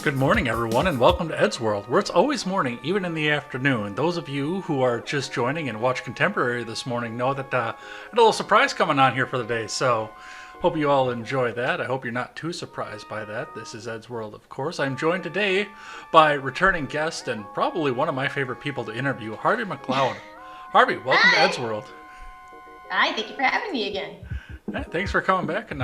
Good morning, everyone, and welcome to Ed's World, where it's always morning, even in the afternoon. Those of you who are just joining and watch Contemporary this morning know that I had a little surprise coming on here for the day, so hope you all enjoy that. I hope you're not too surprised by that. This is Ed's World, of course. I'm joined today by returning guest and probably one of my favorite people to interview, Harvey McCloud. Harvey, welcome to Ed's World. Hi, thank you for having me again. Yeah, thanks for coming back and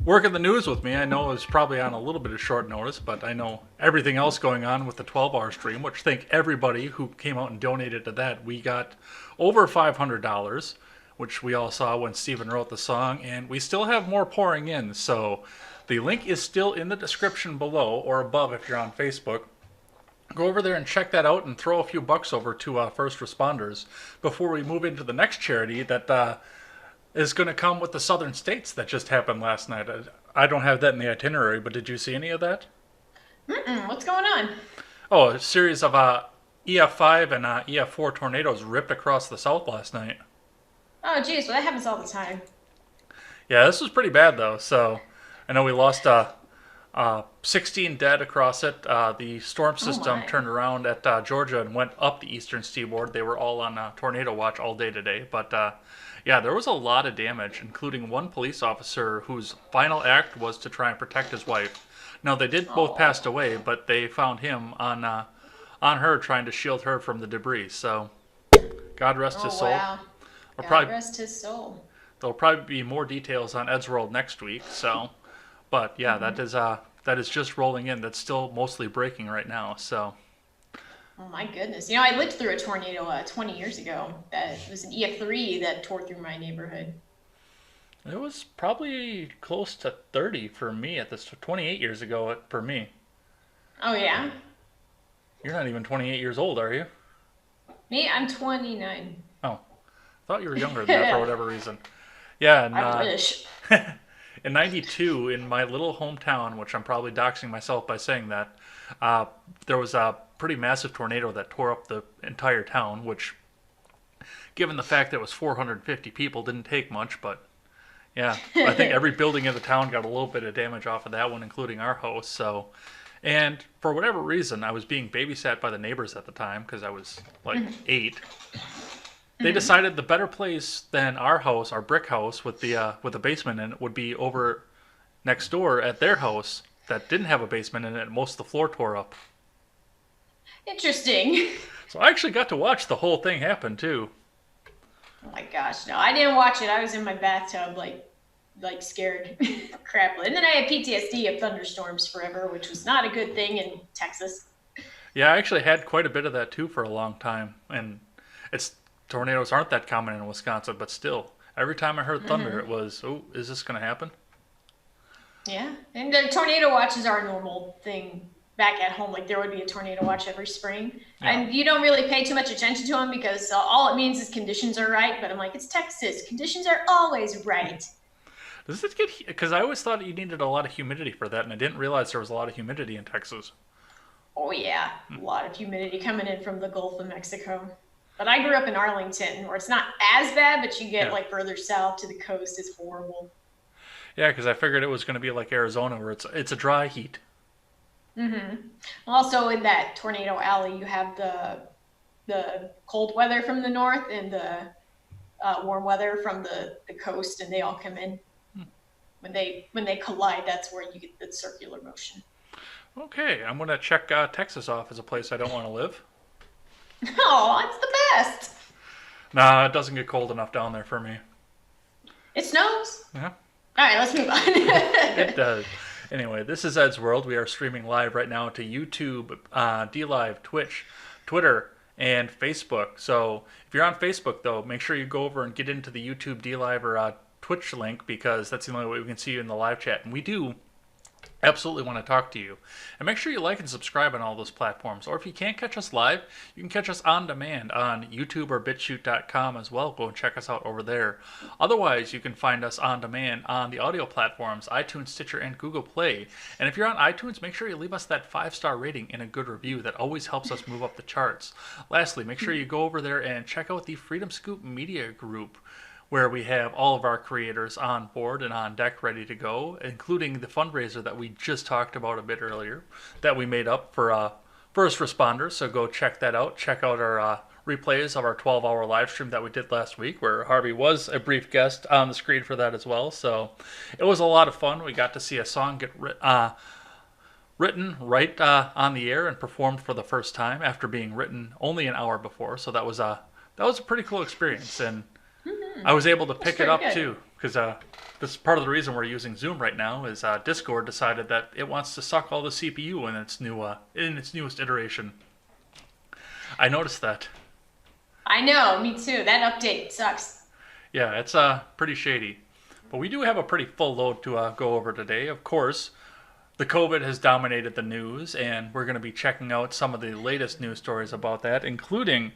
working the news with me. I know it's probably on a little bit of short notice, but I know everything else going on with the 12-hour stream, which thank everybody who came out and donated to that. We got over $500, which we all saw when Steven wrote the song, and we still have more pouring in. So the link is still in the description below or above if you're on Facebook. Go over there and check that out and throw a few bucks over to first responders before we move into the next charity that is going to come with the Southern States that just happened last night. I don't have that in the itinerary, but did you see any of that? What's going on? Oh, a series of EF5 and EF4 tornadoes ripped across the South last night. Oh, geez, well, that happens all the time. Yeah, this was pretty bad, though. So I know we lost 16 dead across it. The storm system turned around at Georgia and went up the eastern seaboard. They were all on tornado watch all day today, but yeah, there was a lot of damage, including one police officer whose final act was to try and protect his wife. Now, they did both passed away, but they found him on her trying to shield her from the debris. So, God rest his soul. Wow. God rest his soul. There'll probably be more details on Ed's World next week. So, but yeah, that is just rolling in. That's still mostly breaking right now. So. Oh my goodness. You know, I lived through a tornado 20 years ago. That was an EF3 that tore through my neighborhood. It was probably close to 30 for me at this, 28 years ago for me. Oh, yeah? You're not even 28 years old, are you? Me? I'm 29. Oh, I thought you were younger than that for whatever reason. Yeah, and I wish. in 92, in my little hometown, which I'm probably doxing myself by saying that, there was a pretty massive tornado that tore up the entire town, which, given the fact that it was 450 people, didn't take much, but yeah, I think every building in the town got a little bit of damage off of that one, including our house. So, and for whatever reason, I was being babysat by the neighbors at the time because I was like 8. They decided the better place than our house, our brick house with the basement in it, would be over next door at their house that didn't have a basement in it, and most of the floor tore up. Interesting. So I actually got to watch the whole thing happen too. Oh my gosh, no, I didn't watch it. I was in my bathtub, like scared crapless. And then I had PTSD of thunderstorms forever, which was not a good thing in Texas. Yeah, I actually had quite a bit of that too for a long time, and tornadoes aren't that common in Wisconsin, but still, every time I heard thunder, it was, oh, is this going to happen? Yeah, and the tornado watches are a normal thing back at home. Like, there would be a tornado watch every spring, and you don't really pay too much attention to them because all it means is conditions are right. But I'm like, it's Texas. Conditions are always right. Does it get, because I always thought you needed a lot of humidity for that, and I didn't realize there was a lot of humidity in Texas. Oh yeah, a lot of humidity coming in from the Gulf of Mexico. But I grew up in Arlington, where it's not as bad, but you get like further south to the coast, it's horrible. Yeah, because I figured it was going to be like Arizona, where it's a dry heat. Also, in that tornado alley, you have the cold weather from the north and the warm weather from the coast, and they all come in. When they collide, that's where you get the circular motion. Okay, I'm going to check Texas off as a place I don't want to live. Oh, it's the best. Nah, it doesn't get cold enough down there for me. It snows. Yeah. All right, let's move on. It does. Anyway, this is Ed's World. We are streaming live right now to YouTube, DLive, Twitch, Twitter, and Facebook. So if you're on Facebook, though, make sure you go over and get into the YouTube, DLive, or Twitch link, because that's the only way we can see you in the live chat. And we do absolutely want to talk to you. And make sure you like and subscribe on all those platforms. Or if you can't catch us live, you can catch us on demand on YouTube or BitChute.com as well. Go and check us out over there. Otherwise, you can find us on demand on the audio platforms, iTunes, Stitcher, and Google Play. And if you're on iTunes, make sure you leave us that 5-star rating and a good review. That always helps us move up the charts. Lastly, make sure you go over there and check out the Freedom Scoop Media Group. where we have all of our creators on board and on deck ready to go, including the fundraiser that we just talked about a bit earlier that we made up for first responders. So go check that out. Check out our replays of our 12-hour live stream that we did last week, where Harvey was a brief guest on the screen for that as well. So it was a lot of fun. We got to see a song get written right on the air and performed for the first time after being written only an hour before. So that was a pretty cool experience, and I was able to pick it up too, because this is part of the reason we're using Zoom right now. Is Discord decided that it wants to suck all the CPU in its newest iteration. I noticed that. I know, me too. That update sucks. Yeah, it's pretty shady, but we do have a pretty full load to go over today. Of course, the COVID has dominated the news, and we're going to be checking out some of the latest news stories about that, including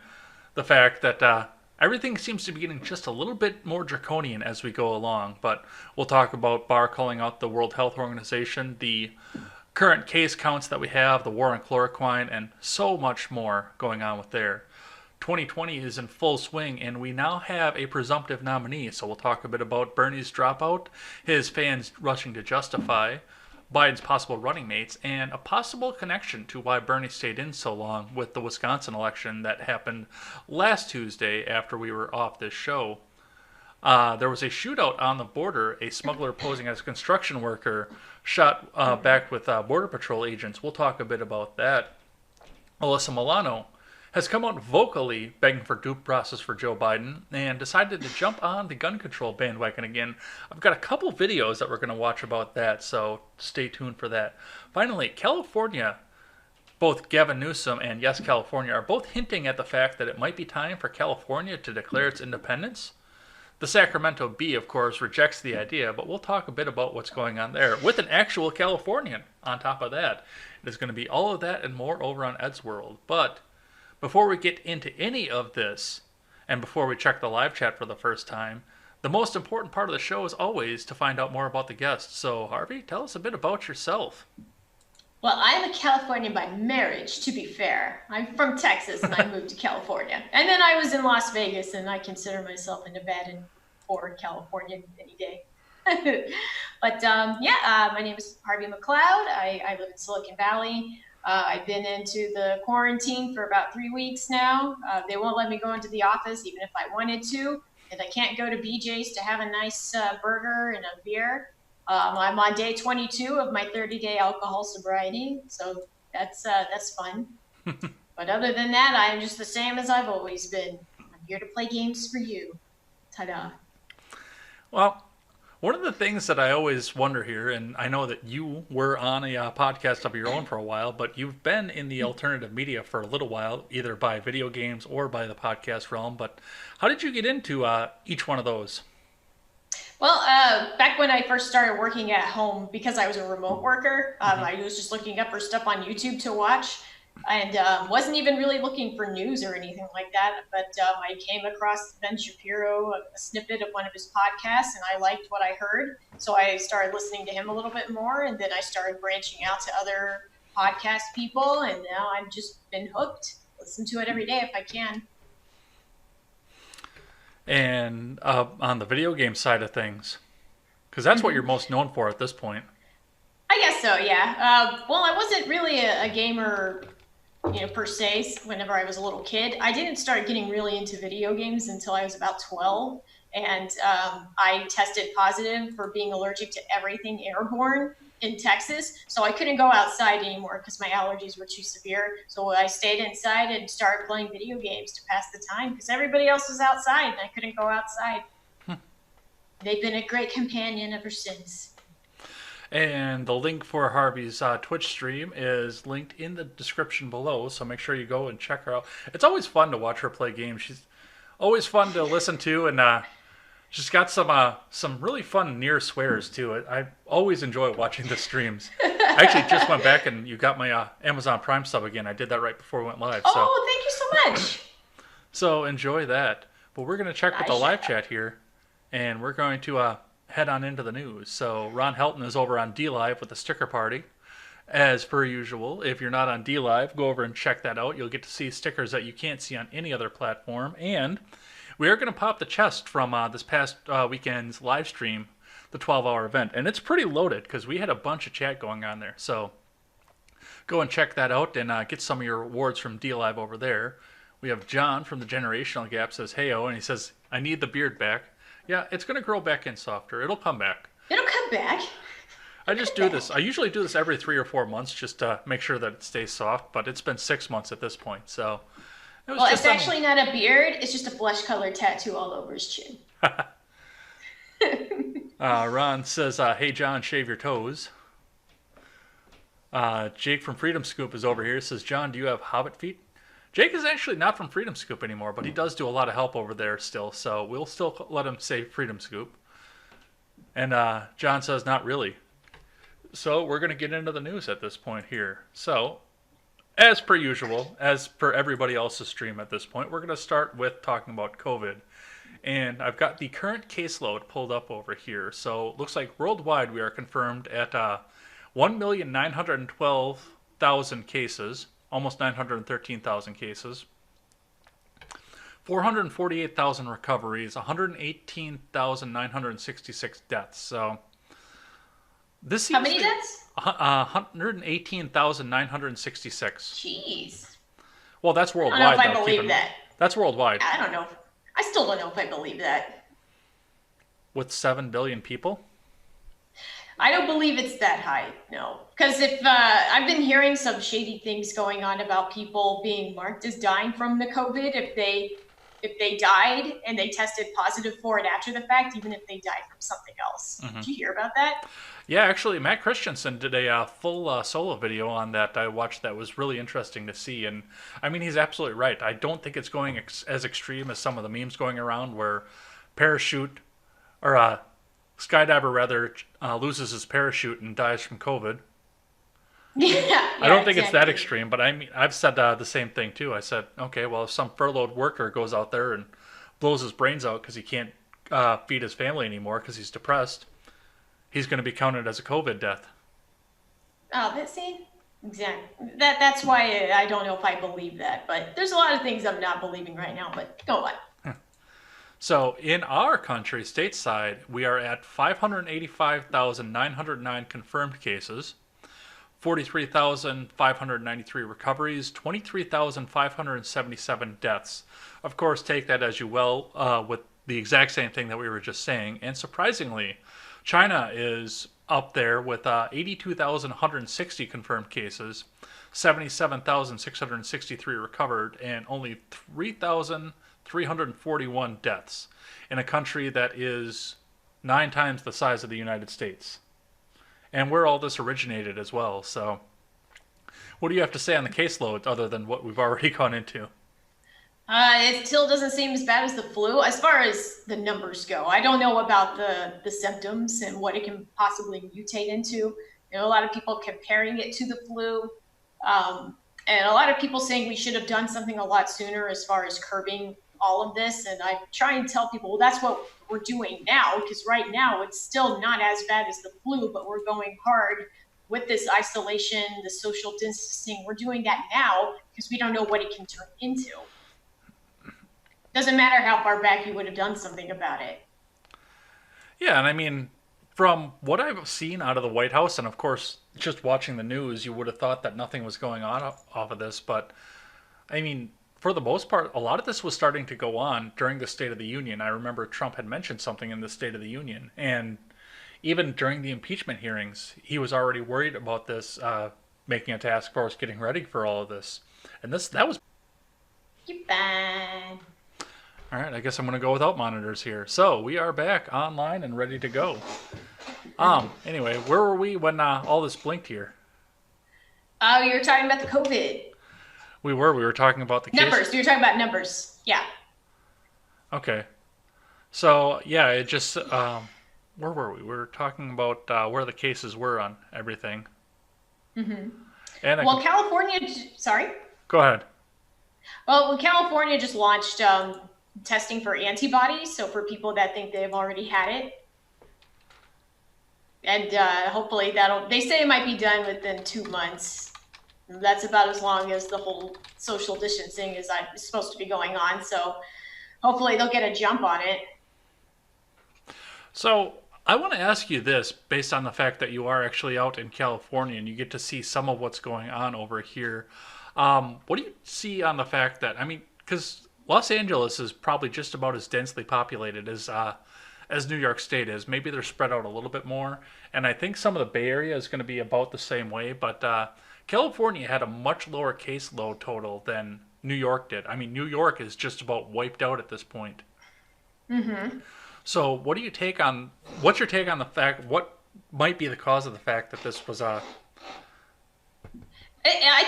the fact that everything seems to be getting just a little bit more draconian as we go along. But we'll talk about Barr calling out the World Health Organization, the current case counts that we have, the war on chloroquine, and so much more going on with there. 2020 is in full swing, and we now have a presumptive nominee. So we'll talk a bit about Bernie's dropout, his fans rushing to justify Biden's possible running mates, and a possible connection to why Bernie stayed in so long with the Wisconsin election that happened last Tuesday after we were off this show. There was a shootout on the border. A smuggler posing as a construction worker shot back with Border Patrol agents. We'll talk a bit about that. Alyssa Milano has come out vocally begging for due process for Joe Biden and decided to jump on the gun control bandwagon again. I've got a couple videos that we're going to watch about that, so stay tuned for that. Finally, California, both Gavin Newsom and Yes California are both hinting at the fact that it might be time for California to declare its independence. The Sacramento Bee, of course, rejects the idea, but we'll talk a bit about what's going on there with an actual Californian on top of that. It is going to be all of that and more over on Ed's World. But before we get into any of this, and before we check the live chat for the first time, the most important part of the show is always to find out more about the guests. So, Harvey, tell us a bit about yourself. Well, I'm a Californian by marriage, to be fair. I'm from Texas, and I moved to California. And then I was in Las Vegas, and I consider myself a Nevadan or Californian any day. But, my name is Harvey McCloud. I live in Silicon Valley. I've been into the quarantine for about 3 weeks now. They won't let me go into the office even if I wanted to. And I can't go to BJ's to have a nice burger and a beer. I'm on day 22 of my 30-day alcohol sobriety, so that's fun. But other than that, I'm just the same as I've always been. I'm here to play games for you. Ta-da. Well, one of the things that I always wonder here, and I know that you were on a podcast of your own for a while, but you've been in the alternative media for a little while, either by video games or by the podcast realm. But how did you get into each one of those? Well, back when I first started working at home, because I was a remote worker, I was just looking up for stuff on YouTube to watch, and wasn't even really looking for news or anything like that. But I came across Ben Shapiro, a snippet of one of his podcasts, and I liked what I heard. So I started listening to him a little bit more, and then I started branching out to other podcast people, and now I've just been hooked. Listen to it every day if I can. And on the video game side of things, because that's what you're most known for at this point. I guess so, yeah. Well, I wasn't really a gamer, per se, whenever I was a little kid. I didn't start getting really into video games until I was about 12. And I tested positive for being allergic to everything airborne in Texas. So I couldn't go outside anymore because my allergies were too severe. So I stayed inside and started playing video games to pass the time because everybody else was outside and I couldn't go outside. They've been a great companion ever since. And the link for Harvey's Twitch stream is linked in the description below, so make sure you go and check her out. It's always fun to watch her play games. She's always fun to listen to, and she's got some really fun near swears too. I always enjoy watching the streams. I actually just went back and you got my Amazon Prime sub again. I did that right before we went live. Oh, thank you so much. So enjoy that. But we're going to check with the live chat here, and we're going to head on into the news. So Ron Helton is over on D-Live with the sticker party. As per usual, if you're not on D-Live, go over and check that out. You'll get to see stickers that you can't see on any other platform. And we are going to pop the chest from this past weekend's live stream, the 12-hour event. And it's pretty loaded because we had a bunch of chat going on there. So go and check that out and get some of your awards from D Live over there. We have John from the Generational Gap says, "Heyo," and he says, "I need the beard back." Yeah, it's going to grow back in softer. It'll come back. It'll come back. I just do this. I usually do this every 3 or 4 months just to make sure that it stays soft, but it's been 6 months at this point, so... Well, it's actually not a beard. It's just a flesh-colored tattoo all over his chin. Ron says, "Hey, John, shave your toes." Jake from Freedom Scoop is over here. Says, "John, do you have hobbit feet?" Jake is actually not from Freedom Scoop anymore, but he does do a lot of help over there still, so we'll still let him say Freedom Scoop. And John says, "Not really." So we're going to get into the news at this point here. So, as per usual, as per everybody else's stream at this point, we're going to start with talking about COVID. And I've got the current caseload pulled up over here. So it looks like worldwide we are confirmed at 1,912,000 cases, almost 913,000 cases, 448,000 recoveries, 118,966 deaths. So this seems how many deaths? 118,966. Jeez. Well, that's worldwide. I don't know if I believe that. That's worldwide. I don't know. I still don't know if I believe that. With 7 billion people? I don't believe it's that high, no. Because if I've been hearing some shady things going on about people being marked as dying from the COVID if they died and they tested positive for it after the fact, even if they died from something else. Mm-hmm. Did you hear about that? Yeah, actually, Matt Christensen did a full solo video on that. I watched that. It was really interesting to see. And, I mean, he's absolutely right. I don't think it's going as extreme as some of the memes going around where skydiver, rather, loses his parachute and dies from COVID. Yeah, I don't think it's that extreme, but I mean, I've said the same thing, too. I said, okay, well, if some furloughed worker goes out there and blows his brains out because he can't feed his family anymore because he's depressed, he's going to be counted as a COVID death. Oh, exactly. That's why I don't know if I believe that. But there's a lot of things I'm not believing right now, but go on. So in our country, stateside, we are at 585,909 confirmed cases, 43,593 recoveries, 23,577 deaths. Of course, take that as you will with the exact same thing that we were just saying. And surprisingly, China is up there with 82,160 confirmed cases, 77,663 recovered, and only 3,341 deaths in a country that is 9 times the size of the United States. And where all this originated as well. So what do you have to say on the caseload other than what we've already gone into? It still doesn't seem as bad as the flu as far as the numbers go. I don't know about the symptoms and what it can possibly mutate into. You know, a lot of people comparing it to the flu. And a lot of people saying we should have done something a lot sooner as far as curbing all of this. And I try and tell people, well, that's what we're doing now, because right now it's still not as bad as the flu, but we're going hard with this isolation, the social distancing. We're doing that now because we don't know what it can turn into. Doesn't matter how far back you would have done something about it. Yeah, and I mean, from what I've seen out of the White House, and of course, just watching the news, you would have thought that nothing was going on off of this. But, I mean, for the most part, a lot of this was starting to go on during the State of the Union. I remember Trump had mentioned something in the State of the Union. And even during the impeachment hearings, he was already worried about this, making a task force, getting ready for all of this. And that was... You're fine. All right, I guess I'm going to go without monitors here. So we are back online and ready to go. Anyway, where were we when all this blinked here? Oh, you were talking about the COVID. We were talking about the numbers. You were talking about numbers. Yeah. Okay. So, yeah, it just, where were we? We were talking about where the cases were on everything. Mm-hmm. And California, sorry? Go ahead. Well, California just launched testing for antibodies, so for people that think they've already had it. And hopefully they say it might be done within 2 months. That's about as long as the whole social distancing is supposed to be going on. So hopefully they'll get a jump on it. So I want to ask you this, based on the fact that you are actually out in California and you get to see some of what's going on over here. What do you see on the fact that, I mean, because Los Angeles is probably just about as densely populated as New York State is. Maybe they're spread out a little bit more, and I think some of the Bay Area is going to be about the same way. But California had a much lower caseload total than New York did. I mean, New York is just about wiped out at this point. Mm-hmm. So, what's your take on the fact? What might be the cause of the fact that this was I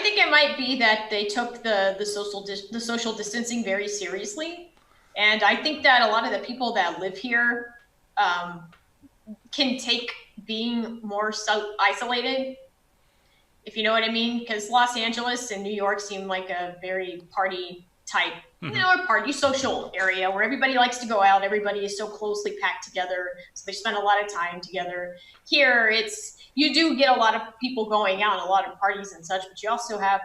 think it might be that they took the social distancing very seriously, and I think that a lot of the people that live here um, can take being more isolated, if you know what I mean. Because Los Angeles and New York seem like a very party type, a party social area where everybody likes to go out. Everybody is so closely packed together, so they spend a lot of time together. Here, you do get a lot of people going out, a lot of parties and such, but you also have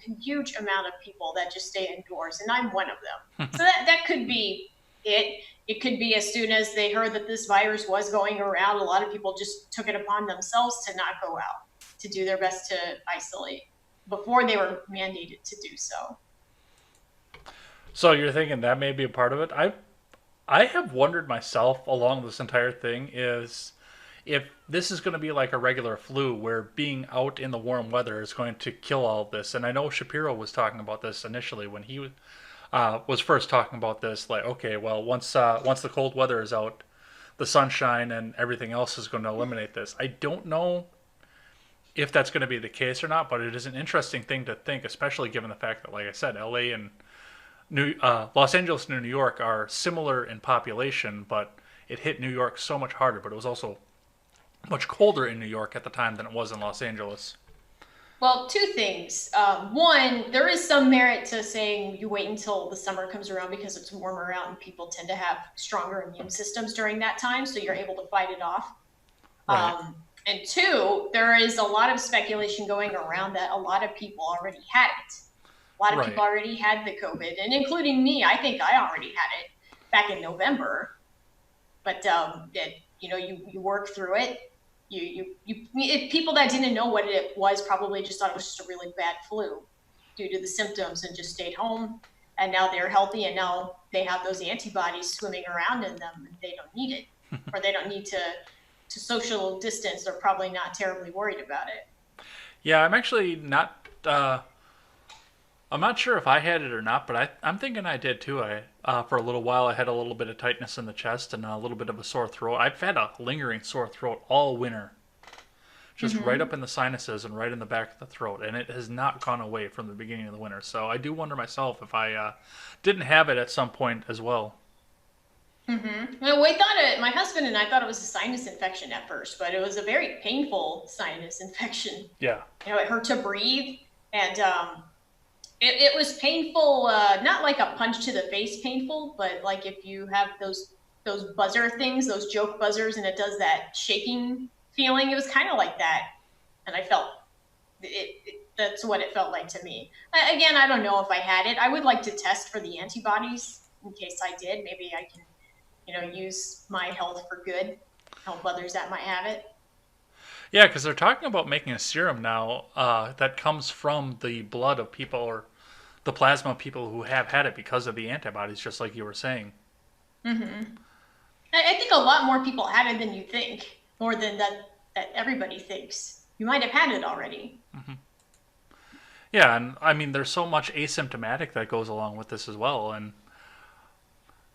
a huge amount of people that just stay indoors, and I'm one of them. So that could be it. It could be as soon as they heard that this virus was going around, a lot of people just took it upon themselves to not go out, to do their best to isolate before they were mandated to do so. So you're thinking that may be a part of it. I have wondered myself along this entire thing is if this is going to be like a regular flu where being out in the warm weather is going to kill all of this. And I know Shapiro was talking about this initially when he was first talking about this. Like, okay, well, once the cold weather is out, the sunshine and everything else is going to eliminate this. I don't know if that's going to be the case or not, but it is an interesting thing to think, especially given the fact that, like I said, LA and Los Angeles and New York are similar in population, but it hit New York so much harder. But it was also much colder in New York at the time than it was in Los Angeles. Well, two things. One, there is some merit to saying you wait until the summer comes around because it's warmer out and people tend to have stronger immune systems during that time, so you're able to fight it off. Right. And two, there is a lot of speculation going around that a lot of people already had it. A lot of people already had the COVID, and including me. I think I already had it back in November. But you work through it. If people that didn't know what it was probably just thought it was just a really bad flu due to the symptoms and just stayed home. And now they're healthy, and now they have those antibodies swimming around in them, and they don't need it, or they don't need to social distance. They're probably not terribly worried about it. Yeah, I'm actually not. I'm not sure if I had it or not, but I'm thinking I did too. For a little while, I had a little bit of tightness in the chest and a little bit of a sore throat. I've had a lingering sore throat all winter, just right up in the sinuses and right in the back of the throat, and it has not gone away from the beginning of the winter. So I do wonder myself if I didn't have it at some point as well. Well, my husband and I thought it was a sinus infection at first, but it was a very painful sinus infection. Yeah. It hurt to breathe, and it was painful, not like a punch to the face painful, but like if you have those buzzer things, those joke buzzers, and it does that shaking feeling. It was kind of like that, and I felt that's what it felt like to me. Again, I don't know if I had it. I would like to test for the antibodies in case I did. Maybe I can, use my health for good, help others that might have it. Yeah, because they're talking about making a serum now that comes from the blood of people or the plasma of people who have had it because of the antibodies, just like you were saying. I think a lot more people had it than you think, more than that everybody thinks. You might have had it already. Yeah, and I mean, there's so much asymptomatic that goes along with this as well. And,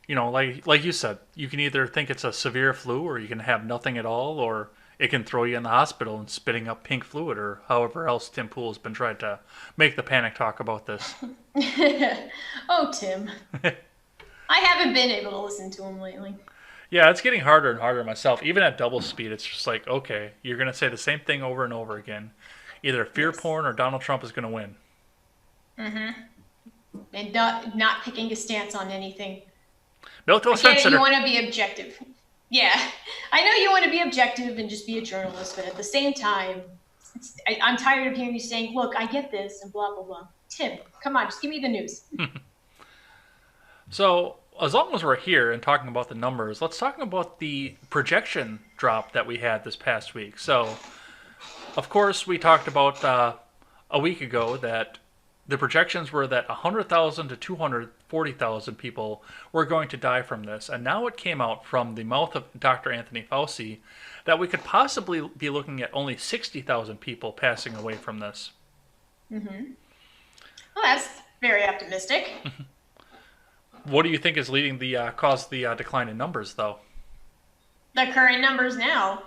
like you said, you can either think it's a severe flu or you can have nothing at all, or it can throw you in the hospital and spitting up pink fluid, or however else Tim Pool's been trying to make the panic talk about this. Oh, Tim. I haven't been able to listen to him lately. Yeah, it's getting harder and harder myself. Even at double speed, it's just like, okay, you're going to say the same thing over and over again. Either fear porn or Donald Trump is going to win. And not picking a stance on anything. Milk Toast Sensitive. You want to be objective. Yeah, I know you want to be objective and just be a journalist, but at the same time, I'm tired of hearing you saying, look, I get this, and blah, blah, blah. Tim, come on, just give me the news. So, as long as we're here and talking about the numbers, let's talk about the projection drop that we had this past week. So, of course, we talked about a week ago that the projections were that 100,000 to 240,000 people were going to die from this. And now it came out from the mouth of Dr. Anthony Fauci that we could possibly be looking at only 60,000 people passing away from this. Mm-hmm. Well, that's very optimistic. What do you think is leading the cause the decline in numbers, though? The current numbers now.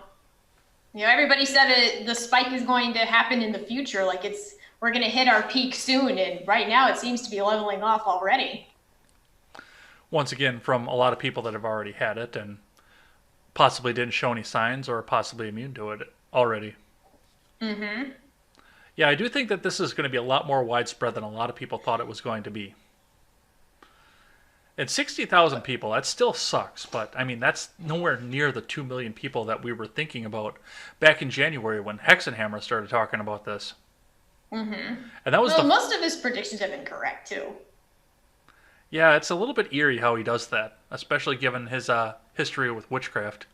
Everybody said the spike is going to happen in the future. Like we're going to hit our peak soon, and right now it seems to be leveling off already. Once again, from a lot of people that have already had it and possibly didn't show any signs or possibly immune to it already. Mm-hmm. Yeah, I do think that this is going to be a lot more widespread than a lot of people thought it was going to be. And 60,000 people, that still sucks, but I mean, that's nowhere near the 2 million people that we were thinking about back in January when Hexenhammer started talking about this. Mm-hmm. And that was most of his predictions have been correct, too. Yeah, it's a little bit eerie how he does that, especially given his history with witchcraft.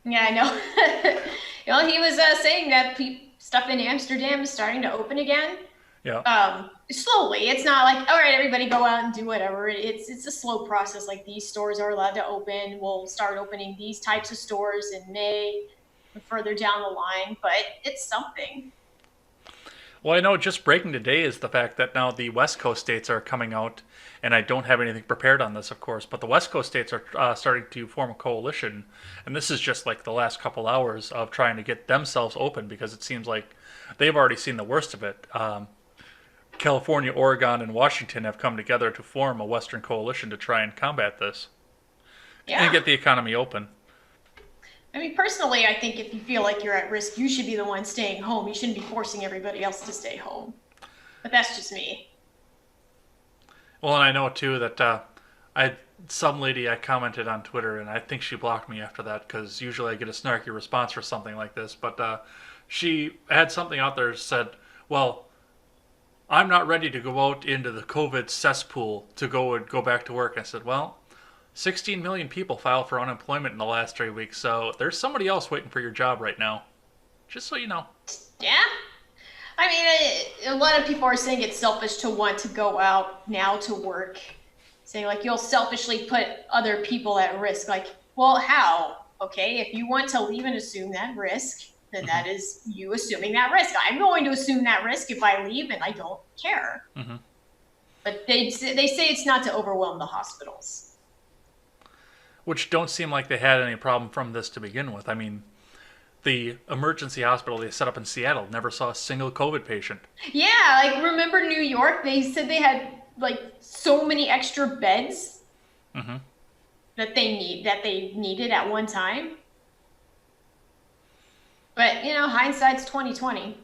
Yeah, I know. He was saying that stuff in Amsterdam is starting to open again. Yeah. Slowly. It's not like, all right, everybody go out and do whatever. It's a slow process. Like these stores are allowed to open. We'll start opening these types of stores in May, further down the line. But it's something. Well, I know just breaking today is the fact that now the West Coast states are coming out, and I don't have anything prepared on this, of course, but the West Coast states are starting to form a coalition, and this is just like the last couple hours of trying to get themselves open because it seems like they've already seen the worst of it. California, Oregon, and Washington have come together to form a Western coalition to try and combat this and get the economy open. I mean, personally, I think if you feel like you're at risk, you should be the one staying home. You shouldn't be forcing everybody else to stay home. But that's just me. Well, and I know, too, that some lady I commented on Twitter, and I think she blocked me after that because usually I get a snarky response for something like this. But she had something out there that said, well, I'm not ready to go out into the COVID cesspool to go back to work. I said, well, 16 million people filed for unemployment in the last 3 weeks, so there's somebody else waiting for your job right now. Just so you know. Yeah. I mean, a lot of people are saying it's selfish to want to go out now to work. Saying, like, you'll selfishly put other people at risk. Like, well, how? Okay, if you want to leave and assume that risk, then that is you assuming that risk. I'm going to assume that risk if I leave, and I don't care. Mm-hmm. But they say it's not to overwhelm the hospitals. Which don't seem like they had any problem from this to begin with. I mean, the emergency hospital they set up in Seattle never saw a single COVID patient. Yeah, like remember New York? They said they had like so many extra beds that they needed at one time. But hindsight's 2020.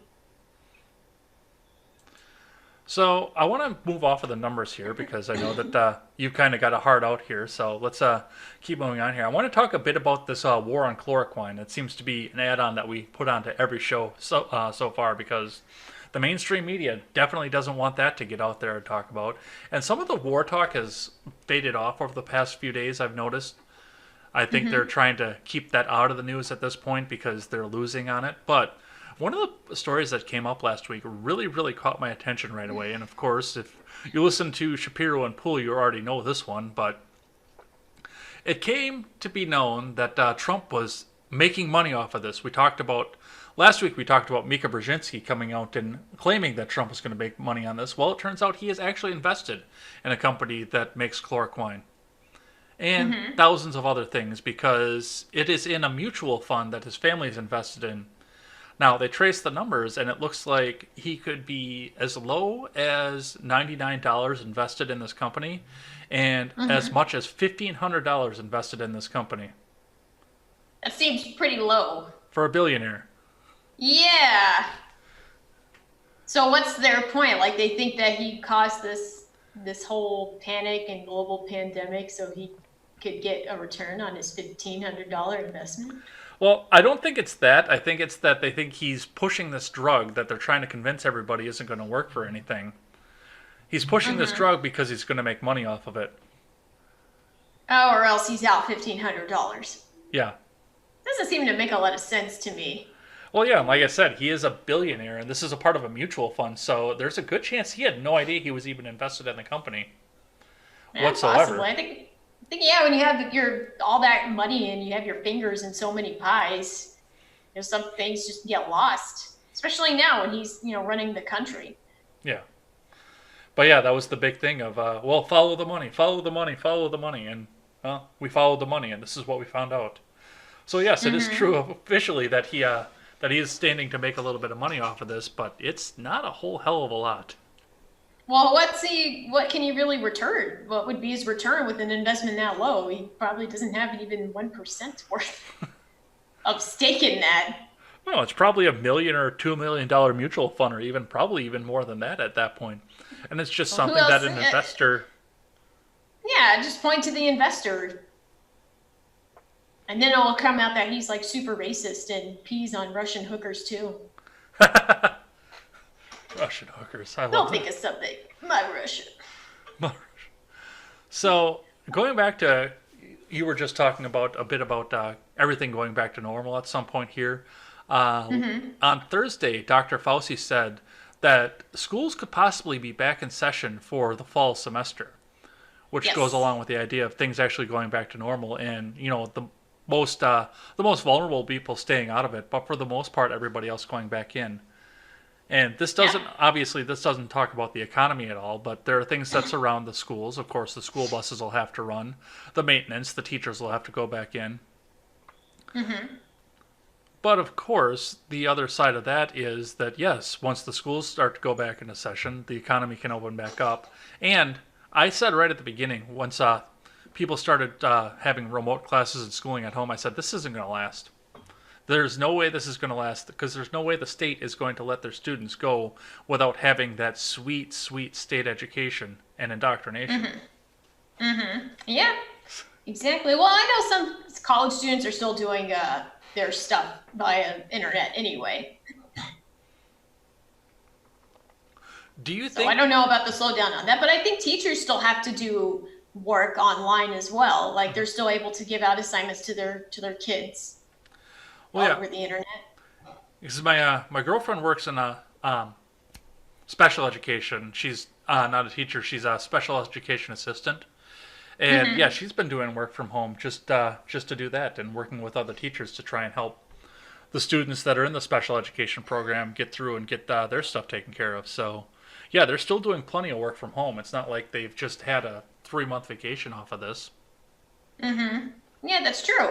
So I want to move off of the numbers here because I know that you kind of got a hard out here. So let's keep moving on here. I want to talk a bit about this war on chloroquine. It seems to be an add-on that we put onto every show so far because the mainstream media definitely doesn't want that to get out there and talk about. And some of the war talk has faded off over the past few days, I've noticed. I think they're trying to keep that out of the news at this point because they're losing on it. But one of the stories that came up last week really, really caught my attention right away. And of course, if you listen to Shapiro and Poole, you already know this one. But it came to be known that Trump was making money off of this. Last week we talked about Mika Brzezinski coming out and claiming that Trump was going to make money on this. Well, it turns out he has actually invested in a company that makes chloroquine and thousands of other things because it is in a mutual fund that his family is invested in. Now, they trace the numbers, and it looks like he could be as low as $99 invested in this company and as much as $1,500 invested in this company. That seems pretty low. For a billionaire. Yeah. So what's their point? Like, they think that he caused this whole panic and global pandemic so he could get a return on his $1,500 investment? Well, I don't think it's that. I think it's that they think he's pushing this drug that they're trying to convince everybody isn't going to work for anything. He's pushing this drug because he's going to make money off of it. Oh, or else he's out $1,500. Yeah. Doesn't seem to make a lot of sense to me. Well, yeah, like I said, he is a billionaire, and this is a part of a mutual fund, so there's a good chance he had no idea he was even invested in the company Yeah, possibly. whatsoever. I think yeah, when you have your all that money and you have your fingers in so many pies, some things just get lost. Especially now when he's running the country. Yeah. But yeah, that was the big thing of, well, follow the money, follow the money, follow the money. And, well, we followed the money, and this is what we found out. So, yes, it is true officially that he is standing to make a little bit of money off of this, but it's not a whole hell of a lot. Well, what can he really return? What would be his return with an investment that low? He probably doesn't have even 1% worth of stake in that. No, it's probably $1 million or $2 million mutual fund, or even probably even more than that at that point. And it's just Well, who something else? that an investor. Yeah, just point to the investor. And then it will come out that he's like super racist and pees on Russian hookers too. Russian hookers. I They'll love think of something. My Russian. that. So going back to, you were just talking about a bit about everything going back to normal at some point here. On Thursday, Dr. Fauci said that schools could possibly be back in session for the fall semester, which goes Yes. along with the idea of things actually going back to normal, and the most vulnerable people staying out of it, but for the most part, everybody else going back in. And Yeah. this doesn't talk about the economy at all, but there are things that surround the schools. Of course, the school buses will have to run, the maintenance, the teachers will have to go back in. But of course, the other side of that is that, yes, once the schools start to go back into session, the economy can open back up. And I said right at the beginning, once people started having remote classes and schooling at home, I said, this isn't going to last. There's no way this is going to last, because there's no way the state is going to let their students go without having that sweet, sweet state education and indoctrination. Yeah. Exactly. Well, I know some college students are still doing their stuff via internet anyway. Do you So I think? don't know about the slowdown on that, but I think teachers still have to do work online as well. Like they're still able to give out assignments to their kids Well, yeah, over the internet. because my girlfriend works in a special education. She's not a teacher; she's a special education assistant. And yeah, she's been doing work from home just to do that, and working with other teachers to try and help the students that are in the special education program get through and get their stuff taken care of. So yeah, they're still doing plenty of work from home. It's not like they've just had a 3-month vacation off of this. Yeah, that's true.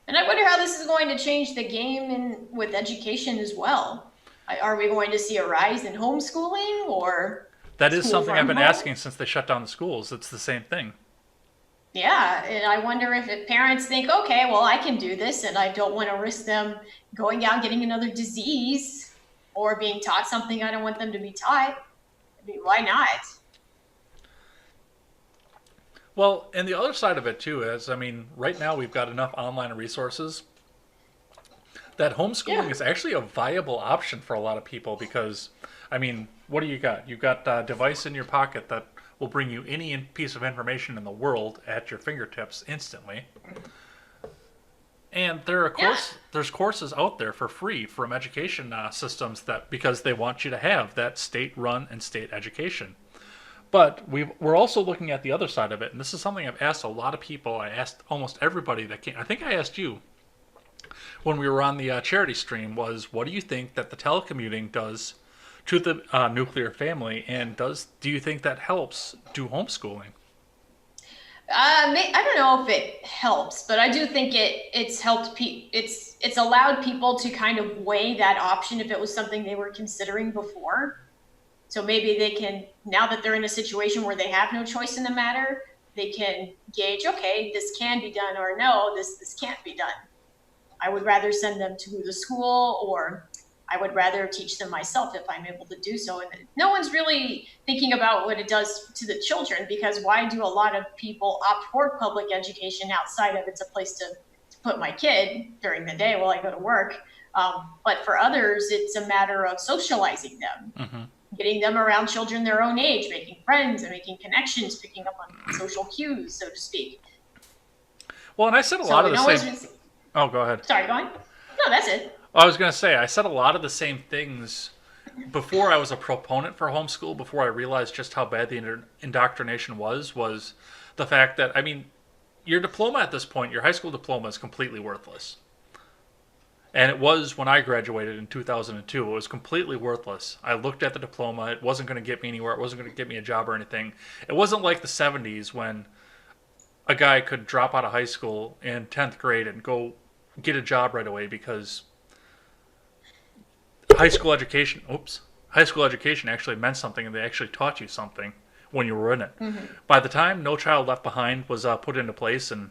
And I wonder how this is going to change the game with education as well. Are we going to see a rise in homeschooling or That is school something I've from been home? asking since they shut down the schools. It's the same thing. Yeah, and I wonder if parents think, okay, well, I can do this, and I don't want to risk them going out getting another disease or being taught something I don't want them to be taught. I mean, why not? Well, and the other side of it too is, I mean, right now we've got enough online resources that homeschooling Yeah. is actually a viable option for a lot of people because, I mean, what do you got? You've got a device in your pocket that will bring you any piece of information in the world at your fingertips instantly. And Yeah. there's courses out there for free from education systems that because they want you to have that state-run and state education. But we're also looking at the other side of it, and this is something I've asked a lot of people. I asked almost everybody that came. I think I asked you when we were on the charity stream was, what do you think that the telecommuting does to the nuclear family, and do you think that helps do homeschooling? I don't know if it helps, but I do think it's helped. It's allowed people to kind of weigh that option if it was something they were considering before. So maybe they can, now that they're in a situation where they have no choice in the matter, they can gauge, okay, this can be done, or no, this can't be done. I would rather send them to the school, or I would rather teach them myself if I'm able to do so. And no one's really thinking about what it does to the children, because why do a lot of people opt for public education outside of it's a place to put my kid during the day while I go to work? But for others, it's a matter of socializing them, getting them around children their own age, making friends and making connections, picking up on social cues, so to speak. Well, and I said a So lot of it the always. same. Oh, go ahead. Sorry, go on. No, that's it. I was going to say, I said a lot of the same things before I was a proponent for homeschool, before I realized just how bad the indoctrination was the fact that, I mean, your diploma at this point, your high school diploma is completely worthless. And it was when I graduated in 2002. It was completely worthless. I looked at the diploma. It wasn't going to get me anywhere. It wasn't going to get me a job or anything. It wasn't like the 70s when a guy could drop out of high school in 10th grade and go get a job right away because high school education actually meant something and they actually taught you something when you were in it. Mm-hmm. By the time No Child Left Behind was put into place and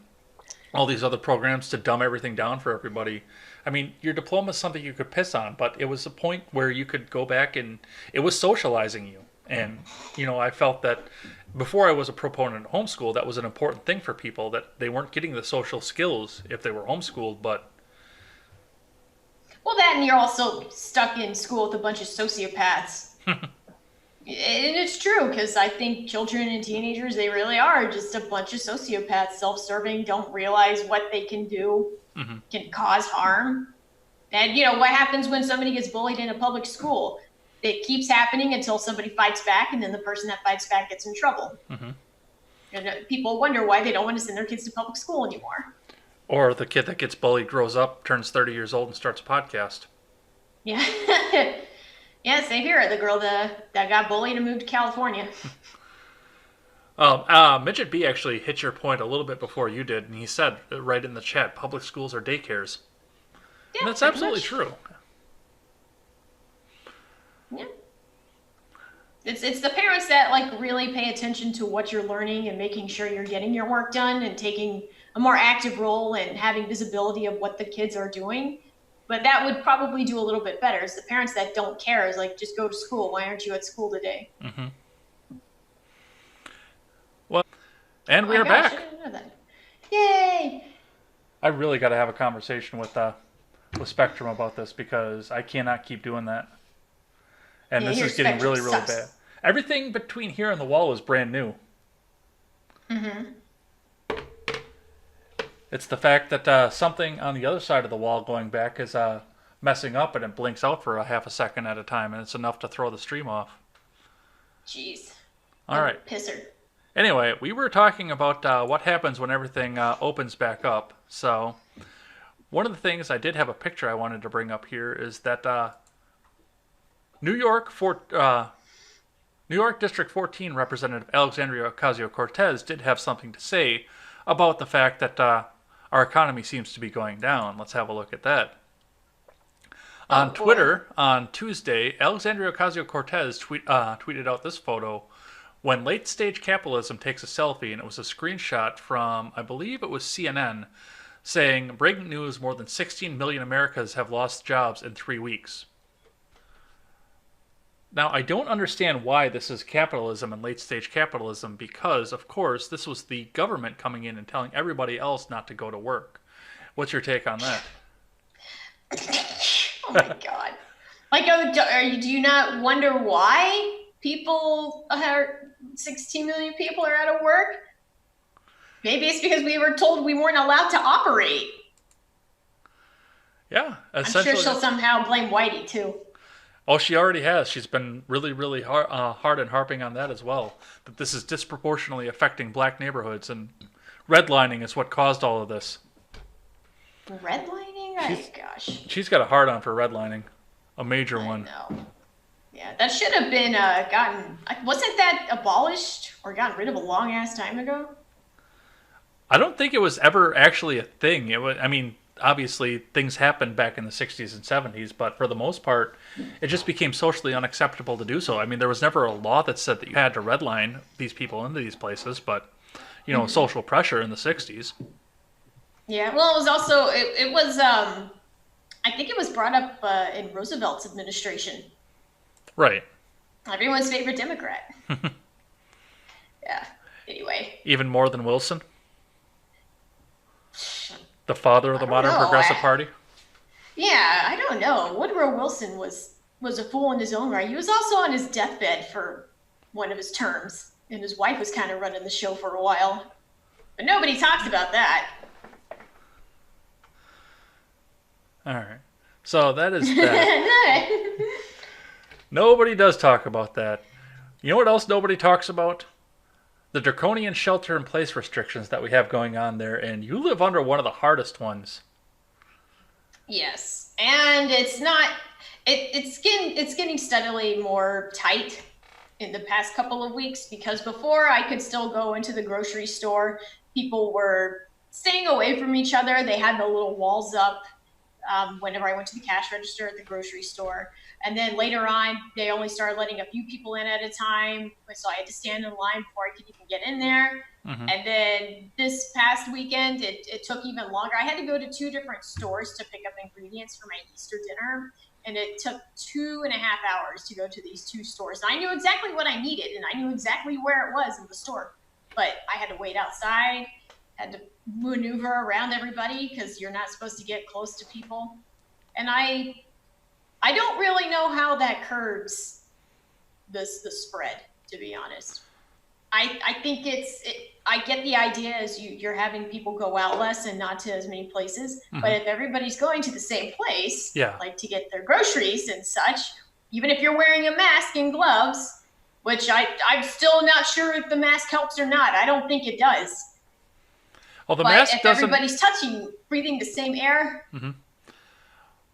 all these other programs to dumb everything down for everybody, I mean, your diploma is something you could piss on, but it was a point where you could go back and it was socializing you. And, I felt that before I was a proponent of homeschool, that was an important thing for people, that they weren't getting the social skills if they were homeschooled, but... Well, that and you're also stuck in school with a bunch of sociopaths. And it's true, because I think children and teenagers, they really are just a bunch of sociopaths, self-serving, don't realize what they can do, can cause harm. And, what happens when somebody gets bullied in a public school? It keeps happening until somebody fights back, and then the person that fights back gets in trouble. And people wonder why they don't want to send their kids to public school anymore. Or the kid that gets bullied grows up, turns 30 years old, and starts a podcast. Yeah. Yeah, same here. The girl that got bullied and moved to California. Midget B actually hit your point a little bit before you did, and he said right in the chat, public schools are daycares. Yeah, and that's absolutely true. Yeah. It's the parents that really pay attention to what you're learning and making sure you're getting your work done and taking a more active role and having visibility of what the kids are doing. But that would probably do a little bit better. It's the parents that don't care. Is just go to school. Why aren't you at school today? Well, and we are back. I didn't know that. Yay! I really got to have a conversation with Spectrum about this because I cannot keep doing that. And this is getting really, really bad. Everything between here and the wall is brand new. It's the fact that something on the other side of the wall going back is messing up and it blinks out for a half a second at a time, and it's enough to throw the stream off. Jeez. All right. Pisser. Anyway, we were talking about what happens when everything opens back up. So one of the things I did have a picture I wanted to bring up here is that New York District 14 Representative Alexandria Ocasio-Cortez did have something to say about the fact that our economy seems to be going down. Let's have a look at that. On Twitter, on Tuesday, Alexandria Ocasio-Cortez tweeted out this photo when late-stage capitalism takes a selfie, and it was a screenshot from, I believe it was CNN, saying, breaking news, more than 16 million Americans have lost jobs in 3 weeks. Now, I don't understand why this is capitalism and late-stage capitalism because, of course, this was the government coming in and telling everybody else not to go to work. What's your take on that? Oh, my God. Do you not wonder why 16 million people are out of work? Maybe it's because we were told we weren't allowed to operate. Yeah, I'm sure she'll somehow blame Whitey, too. Oh, she already has. She's been really, really hard and harping on that as well. That this is disproportionately affecting black neighborhoods, and redlining is what caused all of this. Redlining? Oh, gosh. She's got a hard-on for redlining. A major one. I know. Yeah, that should have been wasn't that abolished or gotten rid of a long-ass time ago? I don't think it was ever actually a thing. Obviously, things happened back in the 60s and 70s, but for the most part, it just became socially unacceptable to do so. There was never a law that said that you had to redline these people into these places, but, social pressure in the 60s. Yeah, well, it was also, it was, I think it was brought up in Roosevelt's administration. Right. Everyone's favorite Democrat. Yeah, anyway. Even more than Wilson? The father of the modern progressive party? Yeah, I don't know. Woodrow Wilson was a fool in his own right. He was also on his deathbed for one of his terms, and his wife was kind of running the show for a while. But nobody talks about that. All right. So that is that. Nobody does talk about that. You know what else nobody talks about? The draconian shelter-in-place restrictions that we have going on there, and you live under one of the hardest ones. Yes, and it's not. It's getting steadily more tight in the past couple of weeks because before I could still go into the grocery store, people were staying away from each other. They had the little walls up whenever I went to the cash register at the grocery store. And then later on, they only started letting a few people in at a time. So I had to stand in line before I could even get in there. Mm-hmm. And then this past weekend, it took even longer. I had to go to 2 different stores to pick up ingredients for my Easter dinner. And it took 2.5 hours to go to these 2 stores. And I knew exactly what I needed, and I knew exactly where it was in the store. But I had to wait outside, had to maneuver around everybody because you're not supposed to get close to people. And I don't really know how that curbs the spread, to be honest. I think I get the idea as you're having people go out less and not to as many places. Mm-hmm. But if everybody's going to the same place, yeah, like to get their groceries and such, even if you're wearing a mask and gloves, which I'm still not sure if the mask helps or not. I don't think it does. well, the But mask if doesn't. everybody's breathing the same air, Mm-hmm.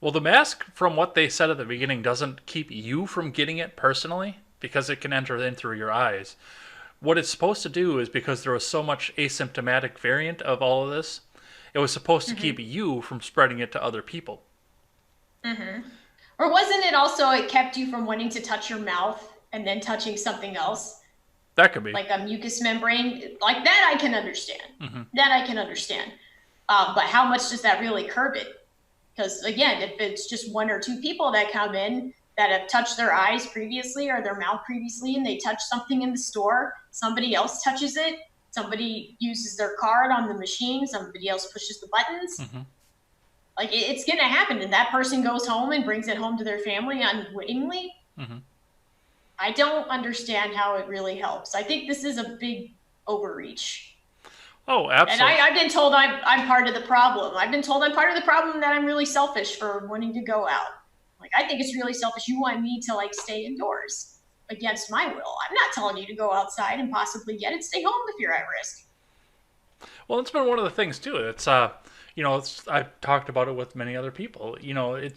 Well, the mask, from what they said at the beginning, doesn't keep you from getting it personally because it can enter in through your eyes. What it's supposed to do is because there was so much asymptomatic variant of all of this, it was supposed to keep you from spreading it to other people. or wasn't it also it kept you from wanting to touch your mouth and then touching something else? That could be. Like a mucous membrane, like that I can understand. Mm-hmm. That I can understand. But how much does that really curb it? Because again, if it's just 1 or 2 people that come in that have touched their eyes previously or their mouth previously and they touch something in the store, somebody else touches it, somebody uses their card on the machine, somebody else pushes the buttons. Mm-hmm. Like it's going to happen. And that person goes home and brings it home to their family unwittingly. Mm-hmm. I don't understand how it really helps. I think this is a big overreach. Oh, absolutely. And I've been told I'm part of the problem. I've been told I'm part of the problem that I'm really selfish for wanting to go out. Like, I think it's really selfish. You want me to, like, stay indoors against my will. I'm not telling you to go outside and possibly get it. Stay home if you're at risk. Well, it's been one of the things, too. It's, I've talked about it with many other people.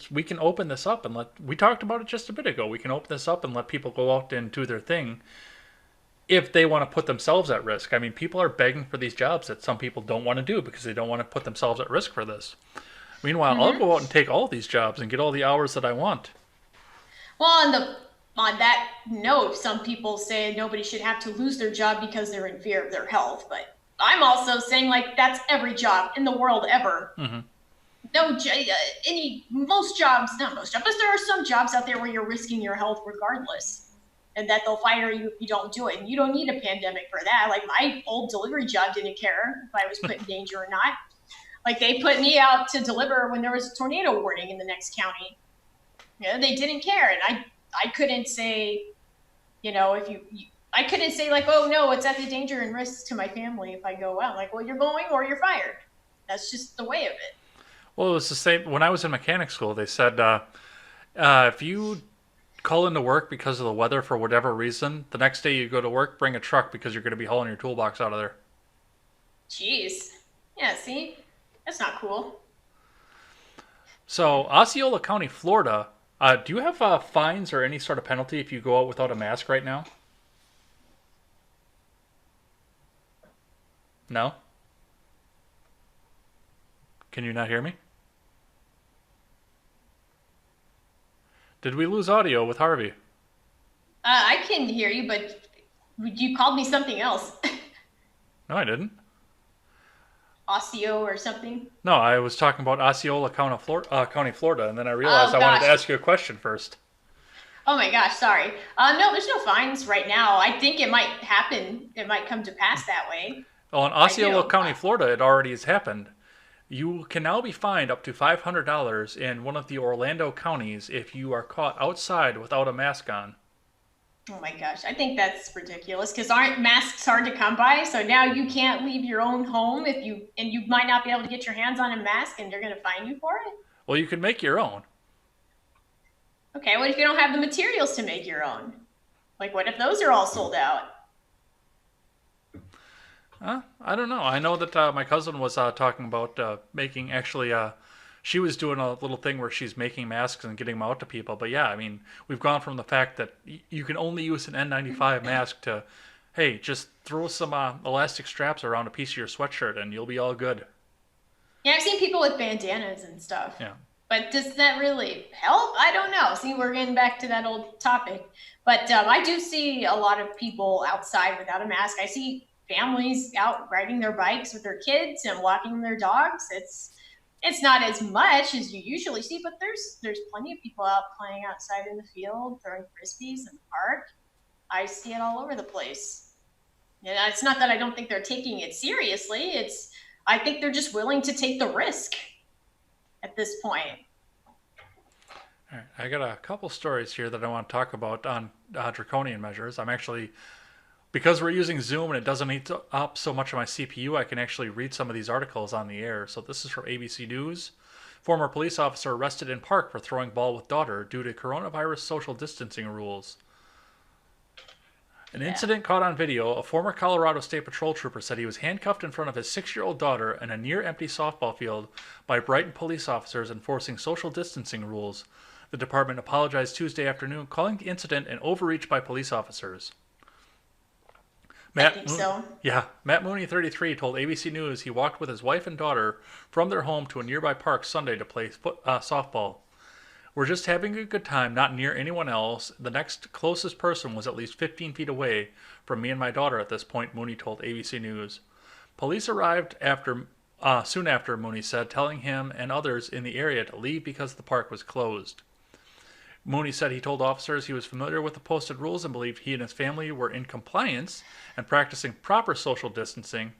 We can open this up and we talked about it just a bit ago. We can open this up and let people go out and do their thing if they want to put themselves at risk. I mean, people are begging for these jobs that some people don't want to do because they don't want to put themselves at risk for this. Meanwhile, I'll go out and take all these jobs and get all the hours that I want. Well, on that note, some people say nobody should have to lose their job because they're in fear of their health. But I'm also saying, like, that's every job in the world ever. Mm-hmm. Most jobs, not most jobs, but there are some jobs out there where you're risking your health regardless. And that they'll fire you if you don't do it. And you don't need a pandemic for that. Like, my old delivery job didn't care if I was put in danger or not. Like, they put me out to deliver when there was a tornado warning in the next county. They didn't care. And I couldn't say, I couldn't say, like, oh, no, it's at the danger and risk to my family if I go out. Like, well, you're going or you're fired. That's just the way of it. Well, it was the same. When I was in mechanic school, they said if you call into work because of the weather for whatever reason, the next day you go to work, bring a truck because you're going to be hauling your toolbox out of there. Jeez. Yeah, see? That's not cool. So, Osceola County, Florida, do you have fines or any sort of penalty if you go out without a mask right now? No? Can you not hear me? Did we lose audio with Harvey? I can hear you, but you called me something else. No, I didn't. Osseo or something? No, I was talking about Osceola County, Florida, and then I realized I wanted to ask you a question first. Oh my gosh, sorry. No, there's no fines right now. I think it might happen. It might come to pass that way. Well, in Osceola County, Florida, it already has happened. You can now be fined up to $500 in one of the Orlando counties if you are caught outside without a mask on. Oh my gosh, I think that's ridiculous because aren't masks hard to come by? So now you can't leave your own home and you might not be able to get your hands on a mask and they're going to fine you for it? Well, you can make your own. Okay, what if you don't have the materials to make your own? Like, what if those are all sold out? I don't know. I know that my cousin was talking about making actually. She was doing a little thing where she's making masks and getting them out to people. But yeah, I mean, we've gone from the fact that you can only use an N95 mask to, hey, just throw some elastic straps around a piece of your sweatshirt and you'll be all good. Yeah, I've seen people with bandanas and stuff. Yeah. But does that really help? I don't know. See, we're getting back to that old topic. But I do see a lot of people outside without a mask. I see families out riding their bikes with their kids and walking their dogs. It's not as much as you usually see, but there's plenty of people out playing outside in the field, throwing frisbees in the park. I see it all over the place. And it's not that I don't think they're taking it seriously. I think they're just willing to take the risk at this point. All right. I got a couple stories here that I want to talk about on draconian measures. I'm actually, because we're using Zoom and it doesn't eat up so much of my CPU, I can actually read some of these articles on the air. So this is from ABC News. Former police officer arrested in park for throwing ball with daughter due to coronavirus social distancing rules. An incident caught on video. A former Colorado State Patrol trooper said he was handcuffed in front of his 6-year-old daughter in a near-empty softball field by Brighton police officers enforcing social distancing rules. The department apologized Tuesday afternoon, calling the incident an overreach by police officers. I think so. Yeah, Matt Mooney, 33, told ABC News he walked with his wife and daughter from their home to a nearby park Sunday to play softball. We're just having a good time, not near anyone else. The next closest person was at least 15 feet away from me and my daughter at this point, Mooney told ABC News. Police arrived soon after, Mooney said, telling him and others in the area to leave because the park was closed. Mooney said he told officers he was familiar with the posted rules and believed he and his family were in compliance and practicing proper social distancing.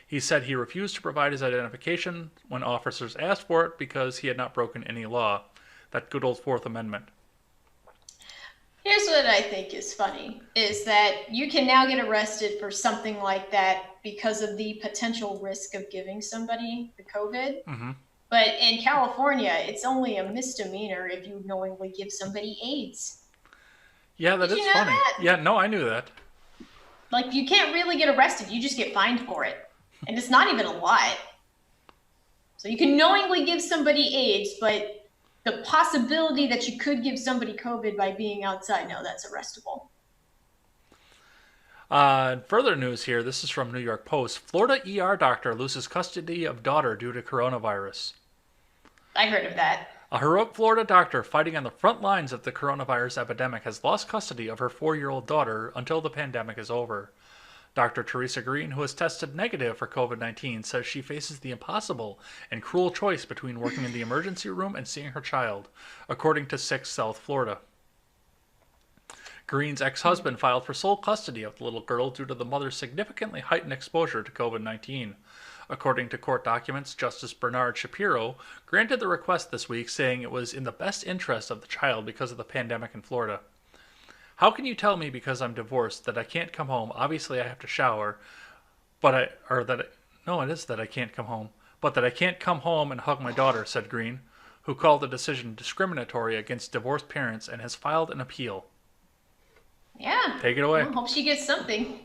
He said he refused to provide his identification when officers asked for it because he had not broken any law. That good old Fourth Amendment. Here's what I think is funny, is that you can now get arrested for something like that because of the potential risk of giving somebody the COVID. Mm-hmm. But in California, it's only a misdemeanor if you knowingly give somebody AIDS. Yeah, that Did is you know funny. that? Yeah, no, I knew that. Like, you can't really get arrested. You just get fined for it. And it's not even a lot. So you can knowingly give somebody AIDS, but the possibility that you could give somebody COVID by being outside, no, that's arrestable. Further news here. This is from New York Post. Florida ER doctor loses custody of daughter due to coronavirus. I heard of that. A heroic Florida doctor fighting on the front lines of the coronavirus epidemic has lost custody of her 4-year-old daughter until the pandemic is over. Dr. Teresa Green, who has tested negative for COVID-19, says she faces the impossible and cruel choice between working in the emergency room and seeing her child, according to 6 South Florida. Green's ex-husband filed for sole custody of the little girl due to the mother's significantly heightened exposure to COVID-19. According to court documents, Justice Bernard Shapiro granted the request this week, saying it was in the best interest of the child because of the pandemic in Florida. How can you tell me because I'm divorced that I can't come home? Obviously, I have to shower, but I can't come home, but that I can't come home and hug my daughter, said Green, who called the decision discriminatory against divorced parents and has filed an appeal. Yeah. Take it away. I hope she gets something.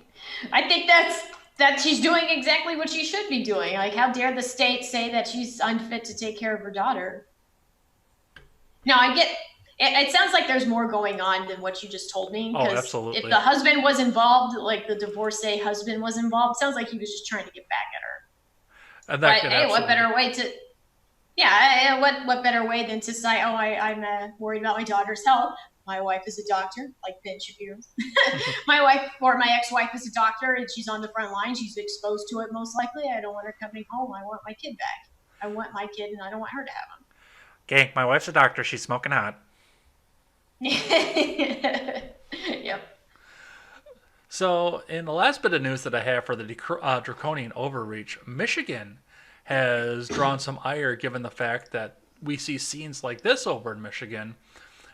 I think that she's doing exactly what she should be doing. Like, how dare the state say that she's unfit to take care of her daughter? Now, I get it sounds like there's more going on than what you just told me. Oh, absolutely. If the husband was involved, like the divorcee husband was involved, it sounds like he was just trying to get back at her. And that but hey, what better way to? Yeah, what better way than to say, oh, I'm worried about my daughter's health. My wife is a doctor, like Ben Shapiro. My wife or my ex-wife is a doctor, and she's on the front line. She's exposed to it most likely. I don't want her coming home. I want my kid back. I want my kid, and I don't want her to have him. Okay, my wife's a doctor. She's smoking hot. Yep. So, in the last bit of news that I have for the draconian overreach, Michigan has drawn some ire given the fact that we see scenes like this over in Michigan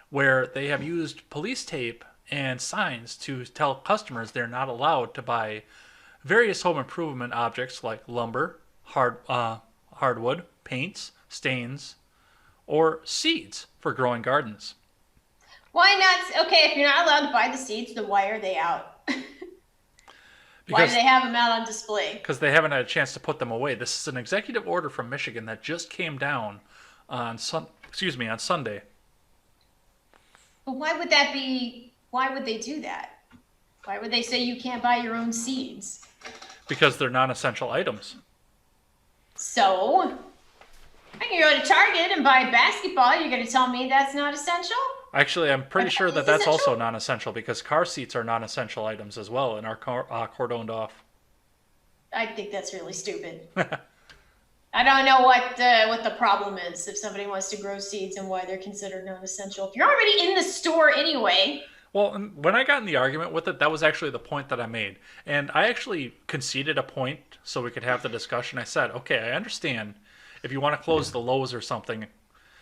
where they have used police tape and signs to tell customers they're not allowed to buy various home improvement objects like lumber, hardwood, paints, stains, or seeds for growing gardens. Why not? Okay, if you're not allowed to buy the seeds, then why are they out? Why do Because they have them out on display? because they haven't had a chance to put them away. This is an executive order from Michigan that just came down on on Sunday. But why would that be? Why would they do that? Why would they say you can't buy your own seeds? Because they're non-essential items. So, I can go to Target and buy basketball. You're going to tell me that's not essential? Actually, I'm pretty sure that Is that's essential? also non-essential because car seats are non-essential items as well and are cordoned off. I think that's really stupid. I don't know what the problem is if somebody wants to grow seeds and why they're considered non-essential. If you're already in the store anyway. Well, when I got in the argument with it, that was actually the point that I made. And I actually conceded a point so we could have the discussion. I said, okay, I understand if you want to close the Lowe's or something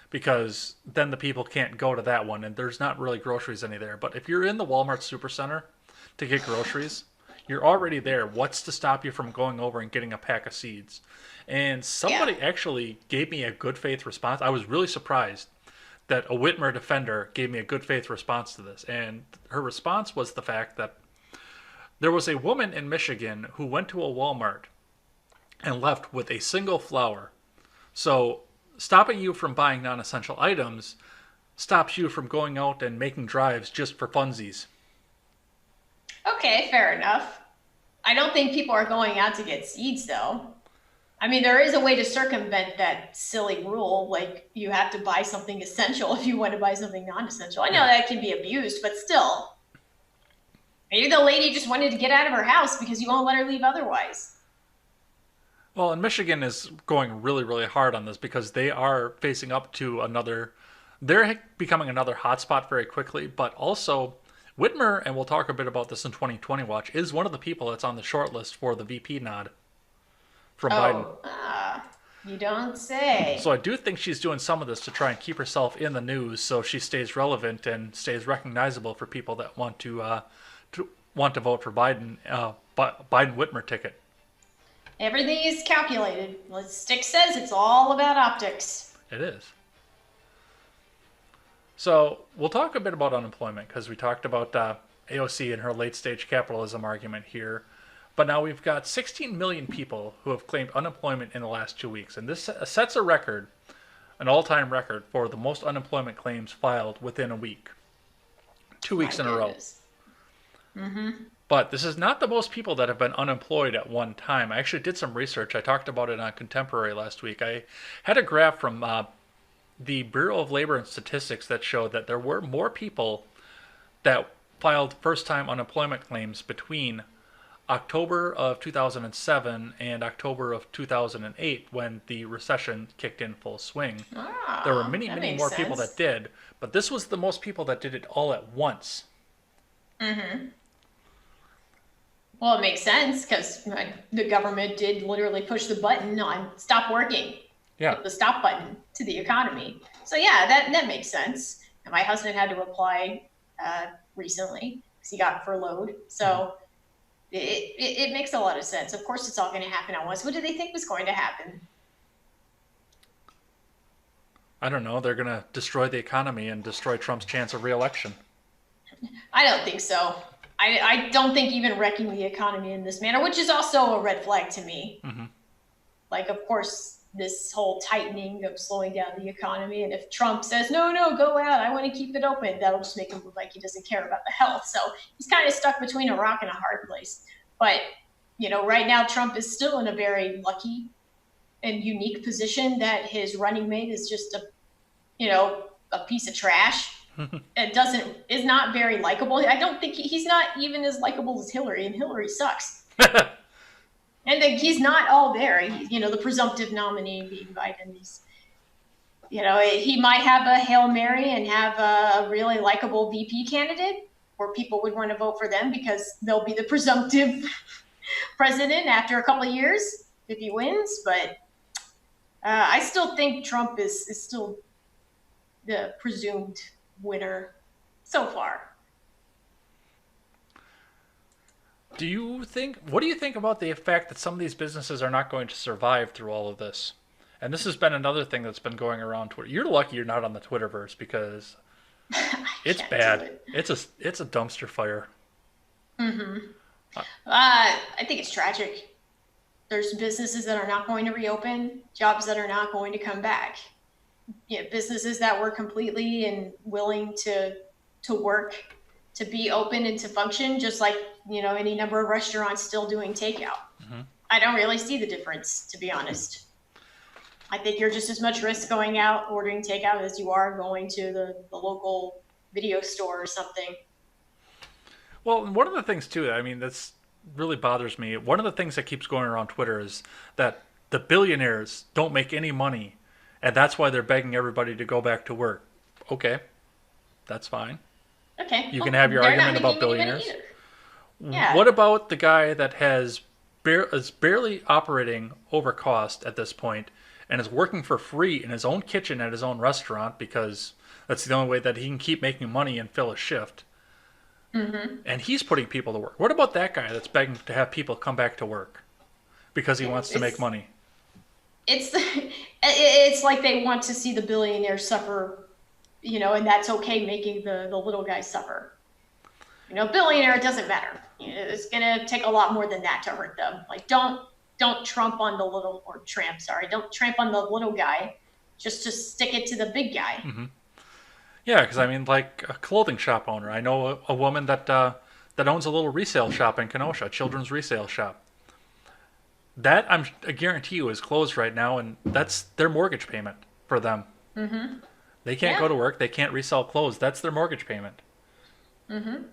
because then the people can't go to that one and there's not really groceries any there. But if you're in the Walmart Supercenter to get groceries, you're already there. What's to stop you from going over and getting a pack of seeds? And somebody actually gave me a good faith response. I was really surprised that a Whitmer defender gave me a good faith response to this. And her response was the fact that there was a woman in Michigan who went to a Walmart and left with a single flower. So stopping you from buying non-essential items stops you from going out and making drives just for funsies. Okay, fair enough. I don't think people are going out to get seeds, though. I mean, there is a way to circumvent that silly rule. Like, you have to buy something essential if you want to buy something non-essential. I know that can be abused, but still. Maybe the lady just wanted to get out of her house because you won't let her leave otherwise. Well, and Michigan is going really, really hard on this because they are facing up to another. They're becoming another hotspot very quickly, but also Whitmer, and we'll talk a bit about this in 2020 Watch, is one of the people that's on the short list for the VP nod from Biden. You don't say. So I do think she's doing some of this to try and keep herself in the news so she stays relevant and stays recognizable for people that want to vote for Biden, Biden Whitmer ticket. Everything is calculated. Like Stick says, it's all about optics. It is. So we'll talk a bit about unemployment because we talked about AOC and her late stage capitalism argument here. But now we've got 16 million people who have claimed unemployment in the last 2 weeks. And this sets a record, an all-time record, for the most unemployment claims filed within a week. 2 weeks in a row. Mm-hmm. But this is not the most people that have been unemployed at one time. I actually did some research. I talked about it on Contemporary last week. I had a graph from the Bureau of Labor and Statistics that showed that there were more people that filed first-time unemployment claims between October of 2007 and October of 2008 when the recession kicked in full swing. There were many more people that did, but this was the most people that did it all at once. Mm-hmm. Well, it makes sense because the government did literally push the button on stop working. Yeah. The stop button to the economy. So yeah, that makes sense. And my husband had to apply recently because he got furloughed. So it makes a lot of sense. Of course, it's all going to happen at once. What did they think was going to happen? I don't know. They're going to destroy the economy and destroy Trump's chance of re-election. I don't think so. I don't think even wrecking the economy in this manner, which is also a red flag to me. Mm-hmm. Like, of course, this whole tightening of slowing down the economy. And if Trump says, no, go out, I want to keep it open, that'll just make him look like he doesn't care about the health. So he's kind of stuck between a rock and a hard place. But, right now, Trump is still in a very lucky and unique position that his running mate is just a piece of trash. And is not very likable. I don't think he's not even as likable as Hillary, and Hillary sucks. And he's not all there. He's, the presumptive nominee being Biden. He might have a Hail Mary and have a really likable VP candidate where people would want to vote for them because they'll be the presumptive president after a couple of years if he wins. But I still think Trump is still the presumed winner so far. What do you think about the fact that some of these businesses are not going to survive through all of this? And this has been another thing that's been going around Twitter. You're lucky you're not on the Twitterverse because I it's can't do bad. it. It's a dumpster fire. I think it's tragic. There's businesses that are not going to reopen, jobs that are not going to come back. Businesses that were completely and willing to work, to be open and to function, just like any number of restaurants still doing takeout. I don't really see the difference, to be honest. I think you're just as much risk going out ordering takeout as you are going to the local video store or something. Well, one of the things too, I mean, that's really bothers me. One of the things that keeps going around Twitter is that the billionaires don't make any money, and that's why they're begging everybody to go back to work. Okay, that's fine. Okay, You can have your they're argument not about making any money billionaires. either. Yeah. What about the guy that is barely operating over cost at this point and is working for free in his own kitchen at his own restaurant because that's the only way that he can keep making money and fill a shift? And he's putting people to work. What about that guy that's begging to have people come back to work because he wants to make money? It's like they want to see the billionaires suffer, and that's okay making the little guy suffer. Billionaire, it doesn't matter. It's gonna take a lot more than that to hurt them. Like don't trump on the little or tramp. Sorry, don't tramp on the little guy, just to stick it to the big guy. Yeah, because I mean, like a clothing shop owner. I know a woman that owns a little resale shop in Kenosha, a children's resale shop. That I guarantee you is closed right now, and that's their mortgage payment for them. They can't go to work. They can't resell clothes. That's their mortgage payment. And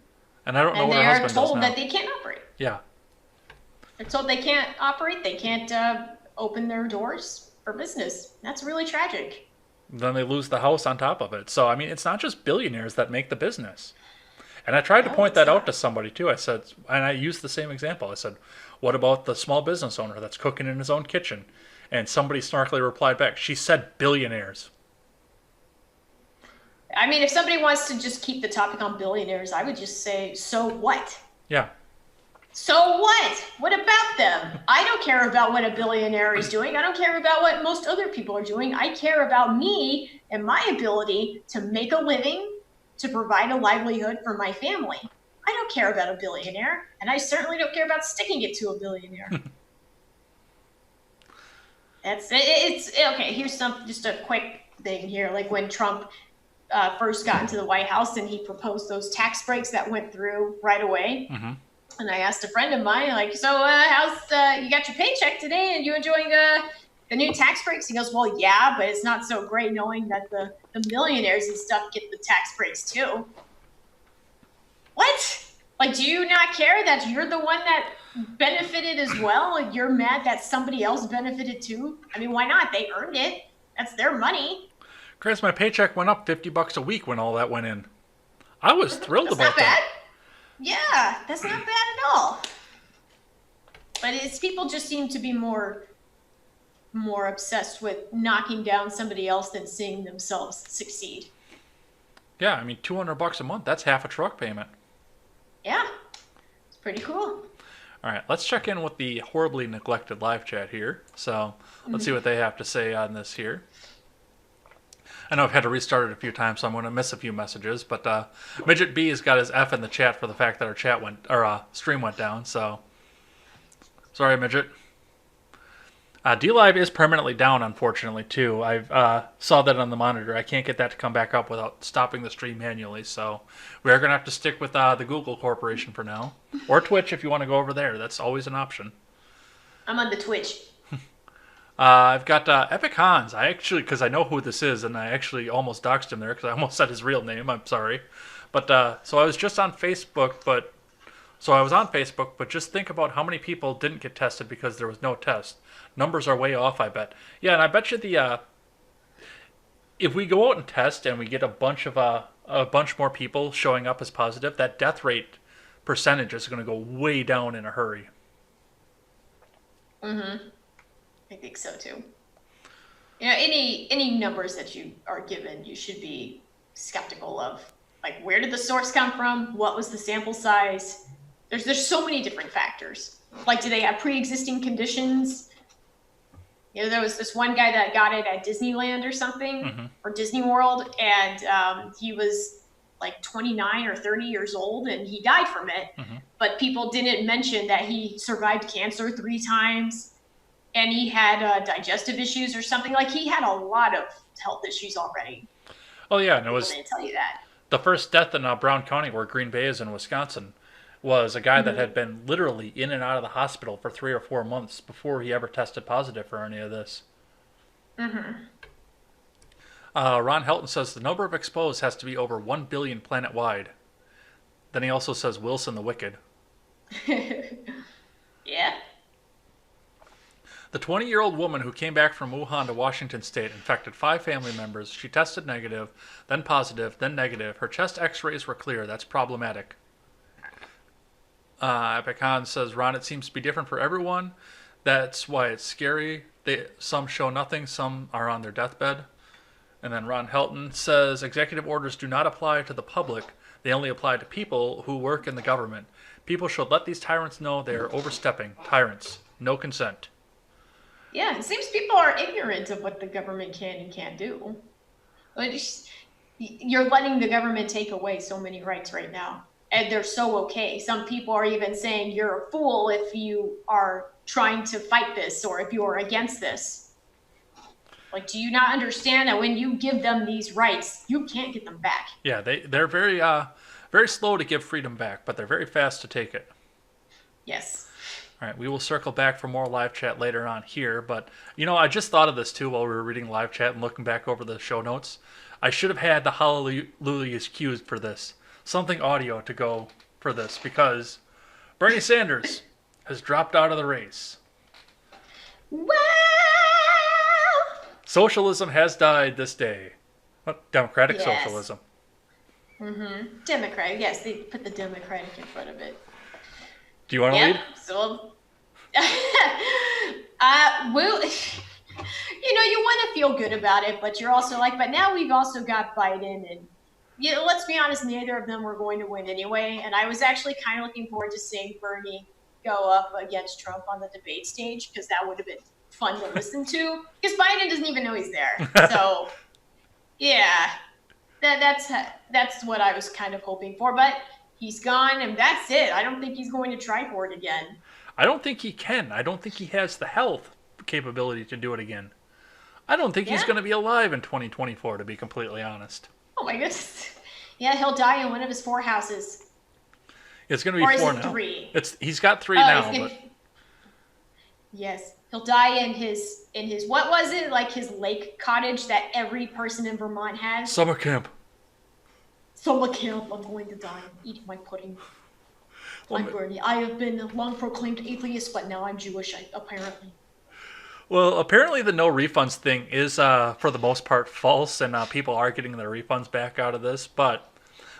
I don't know And what they her are husband does told now. that they can't operate. Yeah, They're told they can't operate. They can't open their doors for business. That's really tragic. then they lose the house on top of it. So I mean, it's not just billionaires that make the business. And I tried to No, point it's that out not. to somebody too. I said, and I used the same example. I said, "What about the small business owner that's cooking in his own kitchen?" And somebody snarkily replied back, "She said billionaires." I mean, if somebody wants to just keep the topic on billionaires, I would just say, so what? Yeah, So what? What about them? I don't care about what a billionaire is doing. I don't care about what most other people are doing. I care about me and my ability to make a living, to provide a livelihood for my family. I don't care about a billionaire, and I certainly don't care about sticking it to a billionaire. It's okay. Here's just a quick thing here. Like when Trump first got into the White House and he proposed those tax breaks that went through right away. And I asked a friend of mine, like, so how's you got your paycheck today and you enjoying the new tax breaks? He goes, well, yeah, but it's not so great knowing that the millionaires and stuff get the tax breaks too. What? Like, do you not care that you're the one that benefited as well? Like, you're mad that somebody else benefited too? I mean, why not? They earned it. That's their money. Chris, my paycheck went up $50 a week when all that went in. I was thrilled That's about not bad. that. Yeah, that's not bad at all. But it's people just seem to be more obsessed with knocking down somebody else than seeing themselves succeed. Yeah, I mean, $200 a month, that's half a truck payment. Yeah, it's pretty cool. All right, let's check in with the horribly neglected live chat here. So let's see what they have to say on this here. I know I've had to restart it a few times, so I'm going to miss a few messages. But Midget B has got his F in the chat for the fact that our stream went down. So sorry, Midget. DLive is permanently down, unfortunately, too. I saw that on the monitor. I can't get that to come back up without stopping the stream manually. So we are going to have to stick with the Google Corporation for now, or Twitch if you want to go over there. That's always an option. I'm on the Twitch. I've got Epic Hans. Because I know who this is, and I actually almost doxed him there because I almost said his real name. I'm sorry. But so I was just on Facebook, but just think about how many people didn't get tested because there was no test. Numbers are way off, I bet. Yeah, and I bet you if we go out and test and we get a bunch more people showing up as positive, that death rate percentage is going to go way down in a hurry. I think so too. Any numbers that you are given, you should be skeptical of. Like, where did the source come from? What was the sample size? There's so many different factors. Like, do they have pre-existing conditions? There was this one guy that got it at Disneyland or something, or Disney World, and he was like 29 or 30 years old, and he died from it. But people didn't mention that he survived cancer 3 times, and he had digestive issues or something. Like, he had a lot of health issues already. Oh yeah, and it People was didn't tell you that. the first death in Brown County, where Green Bay is in Wisconsin, was a guy that had been literally in and out of the hospital for 3 or 4 months before he ever tested positive for any of this. Ron Helton says the number of exposed has to be over 1 billion planet-wide. Then he also says Wilson the Wicked. Yeah. The 20-year-old woman who came back from Wuhan to Washington State infected 5 family members. She tested negative, then positive, then negative. Her chest x-rays were clear. That's problematic. Epic Han says, Ron, it seems to be different for everyone. That's why it's scary. Some show nothing. Some are on their deathbed. And then Ron Helton says, executive orders do not apply to the public. They only apply to people who work in the government. People should let these tyrants know they are overstepping. Tyrants. No consent. Yeah, it seems people are ignorant of what the government can and can't do. You're letting the government take away so many rights right now. And they're so okay. Some people are even saying you're a fool if you are trying to fight this or if you are against this. Like, do you not understand that when you give them these rights, you can't get them back? Yeah, they're very slow to give freedom back, but they're very fast to take it. Yes. All right, we will circle back for more live chat later on here, but, I just thought of this, too, while we were reading live chat and looking back over the show notes. I should have had the Hallelujahs cues for this. Something audio to go for this, because Bernie Sanders has dropped out of the race. Well, socialism has died this day. Democratic socialism. Democratic, yes, they put the Democratic in front of it. Do you want to lead? So, well, you want to feel good about it, but you're also like, but now we've also got Biden, and let's be honest, neither of them were going to win anyway. And I was actually kind of looking forward to seeing Bernie go up against Trump on the debate stage, because that would have been fun to listen to, because Biden doesn't even know he's there. So, yeah, that's what I was kind of hoping for, but he's gone, and that's it. I don't think he's going to try for it again. I don't think he can. I don't think he has the health capability to do it again. I don't think he's going to be alive in 2024, to be completely honest. Oh, my goodness. Yeah, he'll die in one of his 4 houses. It's going to be 4 now. 3? He's got 3 now. But... Yes. He'll die in his, what was it? Like his lake cottage that every person in Vermont has? Summer camp. Summer camp. I'm going to die. Eat my pudding. I'm Bernie. I have been a long proclaimed atheist, but now I'm Jewish, apparently. Well, apparently the no refunds thing is, for the most part, false, and people are getting their refunds back out of this, but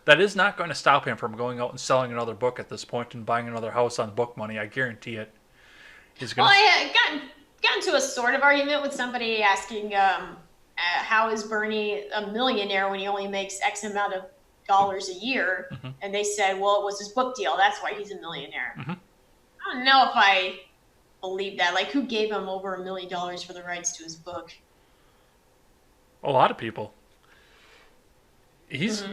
that is not going to stop him from going out and selling another book at this point and buying another house on book money. I guarantee it. Well, I got into a sort of argument with somebody asking, how is Bernie a millionaire when he only makes X amount of dollars a year? And they said, well, it was his book deal. That's why he's a millionaire. I don't know if I believe that. Like, who gave him over $1 million for the rights to his book? A lot of people. His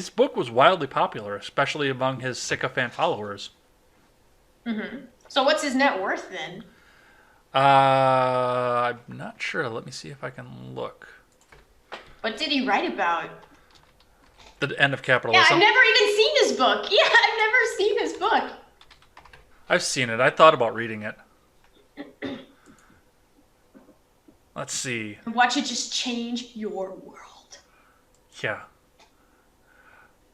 book was wildly popular, especially among his sycophant followers. So what's his net worth then? I'm not sure. Let me see if I can look. What did he write about? The end of capitalism. Yeah, I've never even seen his book. Yeah, I've never seen his book. I've seen it. I thought about reading it. Let's see. Watch it just change your world. Yeah.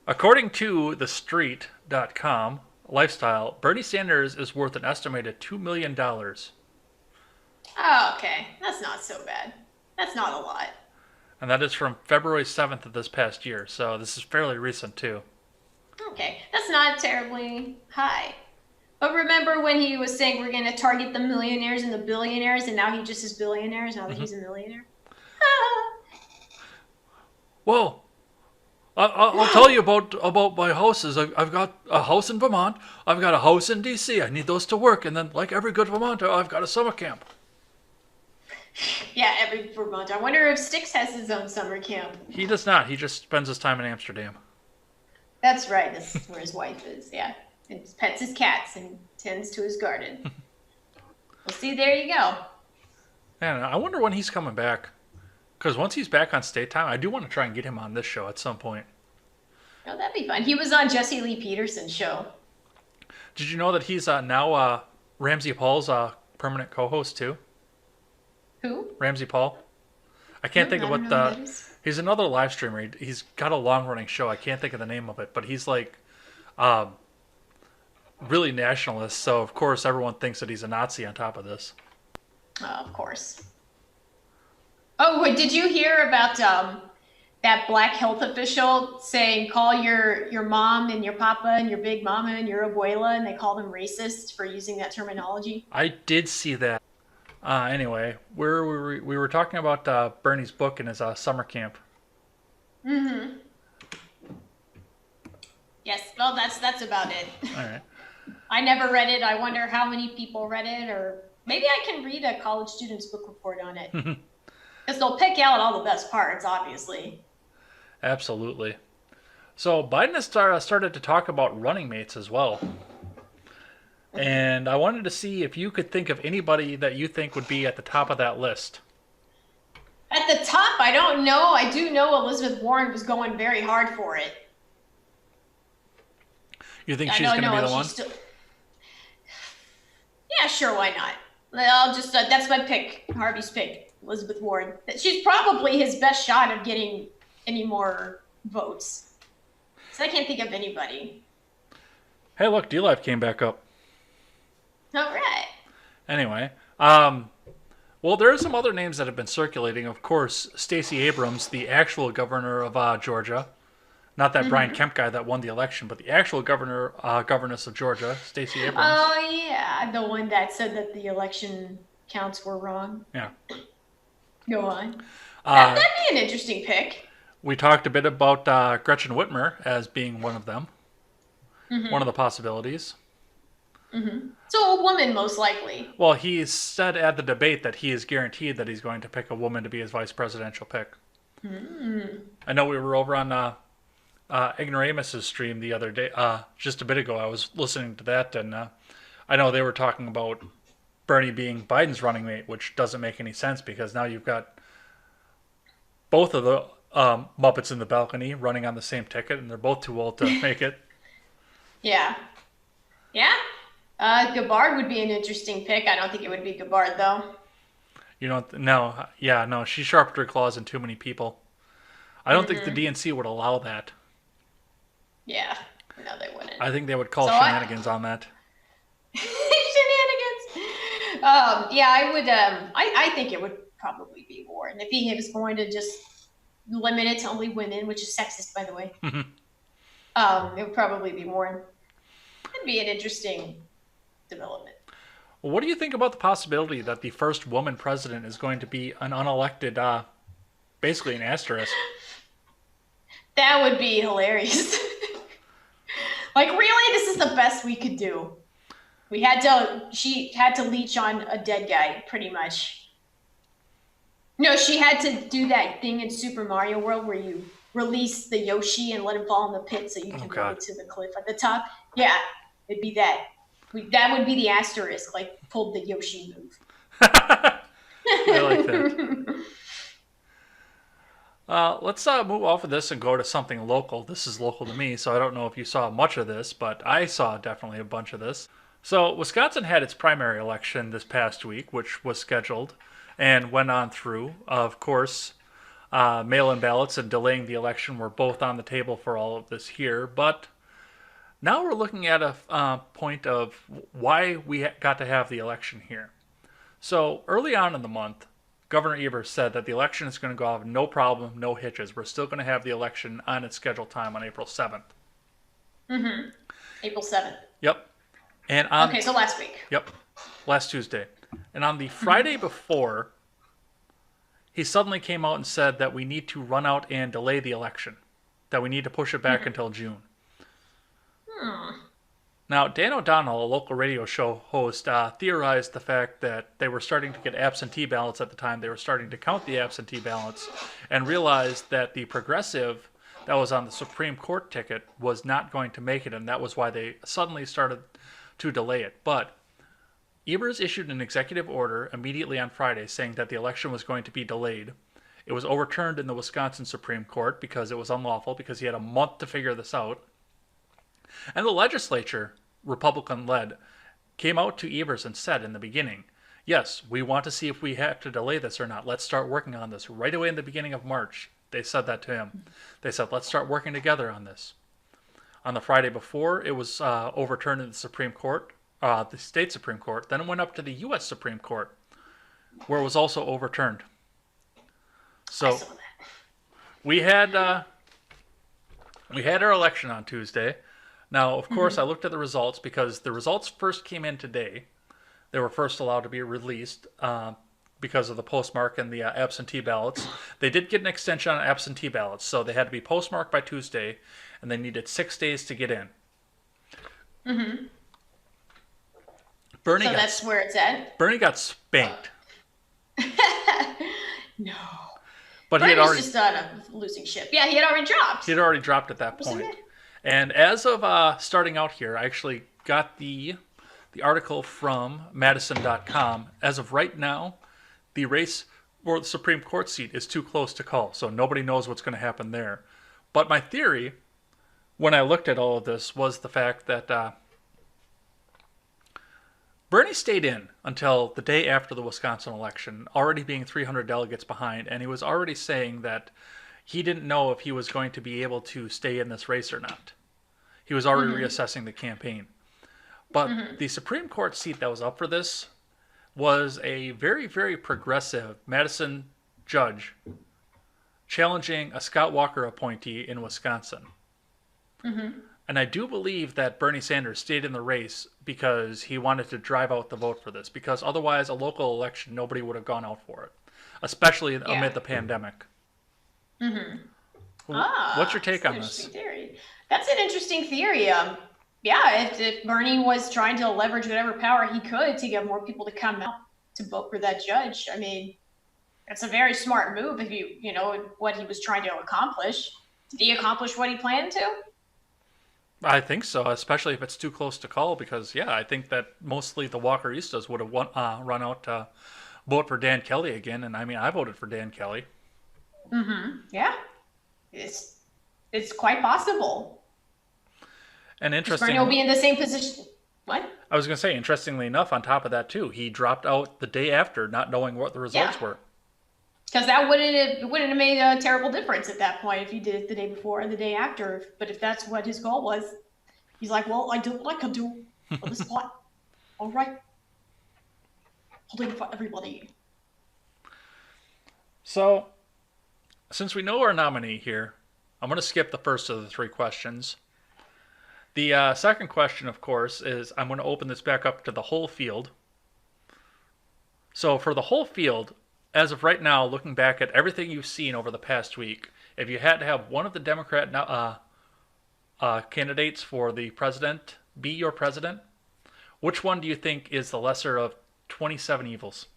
According to TheStreet.com lifestyle, Bernie Sanders is worth an estimated $2 million. Oh, okay. That's not so bad. That's not a lot. And that is from February 7th of this past year, so this is fairly recent too. Okay, that's not terribly high. But remember when he was saying we're going to target the millionaires and the billionaires, and now he just is billionaires now that he's a millionaire? Well, I'll tell you about my houses. I've got a house in Vermont. I've got a house in D.C. I need those to work. And then, like every good Vermonter, I've got a summer camp. Yeah, every 4 months. I wonder if Styx has his own summer camp. He does not. He just spends his time in Amsterdam. That's right. This is where his wife is. Yeah, and pets his cats and tends to his garden. Well, see, there you go. And I wonder when he's coming back. Because once he's back on state time, I do want to try and get him on this show at some point. Oh, that'd be fun. He was on Jesse Lee Peterson's show. Did you know that he's now Ramsey Paul's permanent co-host too? Who? Ramsey Paul. I can't think of I what don't know who that is. He's another live streamer. He's got a long-running show. I can't think of the name of it, but he's like really nationalist. So of course everyone thinks that he's a Nazi on top of this. Oh, of course. Oh, wait, did you hear about that black health official saying call your mom and your papa and your big mama and your abuela, and they call them racist for using that terminology? I did see that. Anyway, we were talking about Bernie's book in his summer camp. Mm-hmm. Yes, well, that's about it. All right. I never read it. I wonder how many people read it, or maybe I can read a college student's book report on it. Because they'll pick out all the best parts, obviously. Absolutely. So Biden has started to talk about running mates as well. And I wanted to see if you could think of anybody that you think would be at the top of that list. At the top, I don't know. I do know Elizabeth Warren was going very hard for it. You think she's going to be the one? Yeah, sure, why not? I'll just, that's my pick, Harvey's pick, Elizabeth Warren. She's probably his best shot of getting any more votes. So I can't think of anybody. Hey, look, D-Live came back up. All right. Anyway, well, there are some other names that have been circulating. Of course, Stacey Abrams, the actual governor of Georgia. Not that Brian Kemp guy that won the election, but the actual governess of Georgia, Stacey Abrams. Oh, yeah, the one that said that the election counts were wrong. Yeah. Go on. That'd be an interesting pick. We talked a bit about Gretchen Whitmer as being one of them. One of the possibilities. So a woman, most likely. Well, he said at the debate that he is guaranteed that he's going to pick a woman to be his vice presidential pick. I know we were over on Ignoramus's stream the other day, just a bit ago. I was listening to that, and I know they were talking about Bernie being Biden's running mate, which doesn't make any sense because now you've got both of the Muppets in the balcony running on the same ticket, and they're both too old to make it. Yeah. Yeah. Gabbard would be an interesting pick. I don't think it would be Gabbard, though. You don't? No. Yeah, no. She sharpened her claws in too many people. I don't think the DNC would allow that. Yeah. No, they wouldn't. I think they would call shenanigans on that. Shenanigans. Yeah, I would. I think it would probably be Warren if he was going to just limit it to only women, which is sexist, by the way. It would probably be Warren. It'd be an interesting development. Well, what do you think about the possibility that the first woman president is going to be an unelected, basically an asterisk? That would be hilarious. Like, really, this is the best we could do. She had to leech on a dead guy, pretty much. No, she had to do that thing in Super Mario World where you release the Yoshi and let him fall in the pit so you can go to the cliff at the top. Yeah, it'd be that. That would be the asterisk, like pulled the Yoshi move. I like that. Let's move off of this and go to something local. This is local to me, so I don't know if you saw much of this, but I saw definitely a bunch of this. So Wisconsin had its primary election this past week, which was scheduled and went on through. Of course, mail-in ballots and delaying the election were both on the table for all of this here, but now we're looking at a point of why we got to have the election here. So early on in the month, Governor Evers said that the election is going to go off no problem, no hitches. We're still going to have the election on its scheduled time on April 7th. April 7th. Yep. And okay, so last week. Yep. Last Tuesday. And on the Friday before, he suddenly came out and said that we need to run out and delay the election, that we need to push it back until June. Now, Dan O'Donnell, a local radio show host, theorized the fact that they were starting to get absentee ballots at the time. They were starting to count the absentee ballots and realized that the progressive that was on the Supreme Court ticket was not going to make it, and that was why they suddenly started to delay it. But Evers issued an executive order immediately on Friday saying that the election was going to be delayed. It was overturned in the Wisconsin Supreme Court because it was unlawful, because he had a month to figure this out. And the legislature, Republican-led, came out to Evers and said in the beginning, yes, we want to see if we have to delay this or not. Let's start working on this right away in the beginning of March. They said that to him. They said, let's start working together on this. On the Friday before, it was overturned in the Supreme Court, the state Supreme Court. Then it went up to the U.S. Supreme Court, where it was also overturned. So we had our election on Tuesday. Now, of course, I looked at the results because the results first came in today. They were first allowed to be released because of the postmark and the absentee ballots. They did get an extension on absentee ballots, so they had to be postmarked by Tuesday, and they needed 6 days to get in. Mm-hmm. Bernie that's where it's at? Bernie got spanked. No. But Bernie's he had already just on a losing ship. Yeah, he had already dropped. He had already dropped at that point. And as of starting out here, I actually got the article from Madison.com. As of right now, the race for the Supreme Court seat is too close to call, so nobody knows what's going to happen there. But my theory, when I looked at all of this, was the fact that Bernie stayed in until the day after the Wisconsin election, already being 300 delegates behind, and he was already saying that he didn't know if he was going to be able to stay in this race or not. He was already reassessing the campaign. But the Supreme Court seat that was up for this was a very, very progressive Madison judge challenging a Scott Walker appointee in Wisconsin. And I do believe that Bernie Sanders stayed in the race because he wanted to drive out the vote for this, because otherwise a local election, nobody would have gone out for it, especially amid the pandemic. What's your take on this? Theory. That's an interesting theory. Yeah, if Bernie was trying to leverage whatever power he could to get more people to come out to vote for that judge, I mean, that's a very smart move if you know what he was trying to accomplish. Did he accomplish what he planned to? I think so, especially if it's too close to call, because, yeah, I think that mostly the Walkeristas would have run out to vote for Dan Kelly again, and I mean, I voted for Dan Kelly. Yeah. It's quite possible. And interestingly, Bernie will be in the same position. What? I was going to say, interestingly enough, on top of that too, he dropped out the day after, not knowing what the results were. Because that wouldn't have made a terrible difference at that point if he did it the day before or the day after. But if that's what his goal was, he's like, well, I do what I can do on the spot. All right. Holding for everybody. So, since we know our nominee here, I'm going to skip the first of the three questions. The second question, of course, is I'm going to open this back up to the whole field. So for the whole field, as of right now, looking back at everything you've seen over the past week, if you had to have one of the Democrat candidates for the president be your president, which one do you think is the lesser of 27 evils?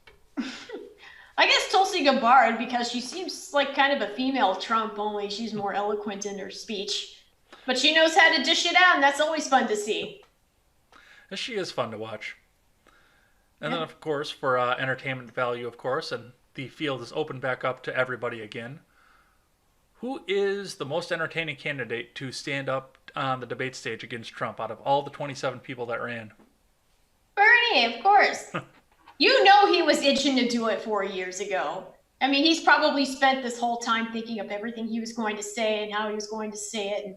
I guess Tulsi Gabbard, because she seems like kind of a female Trump, only she's more eloquent in her speech. But she knows how to dish it out, and that's always fun to see. She is fun to watch. And then, of course, for entertainment value, of course, and the field is open back up to everybody again. Who is the most entertaining candidate to stand up on the debate stage against Trump out of all the 27 people that ran? Bernie, of course. You know he was itching to do it 4 years ago. I mean, he's probably spent this whole time thinking of everything he was going to say and how he was going to say it and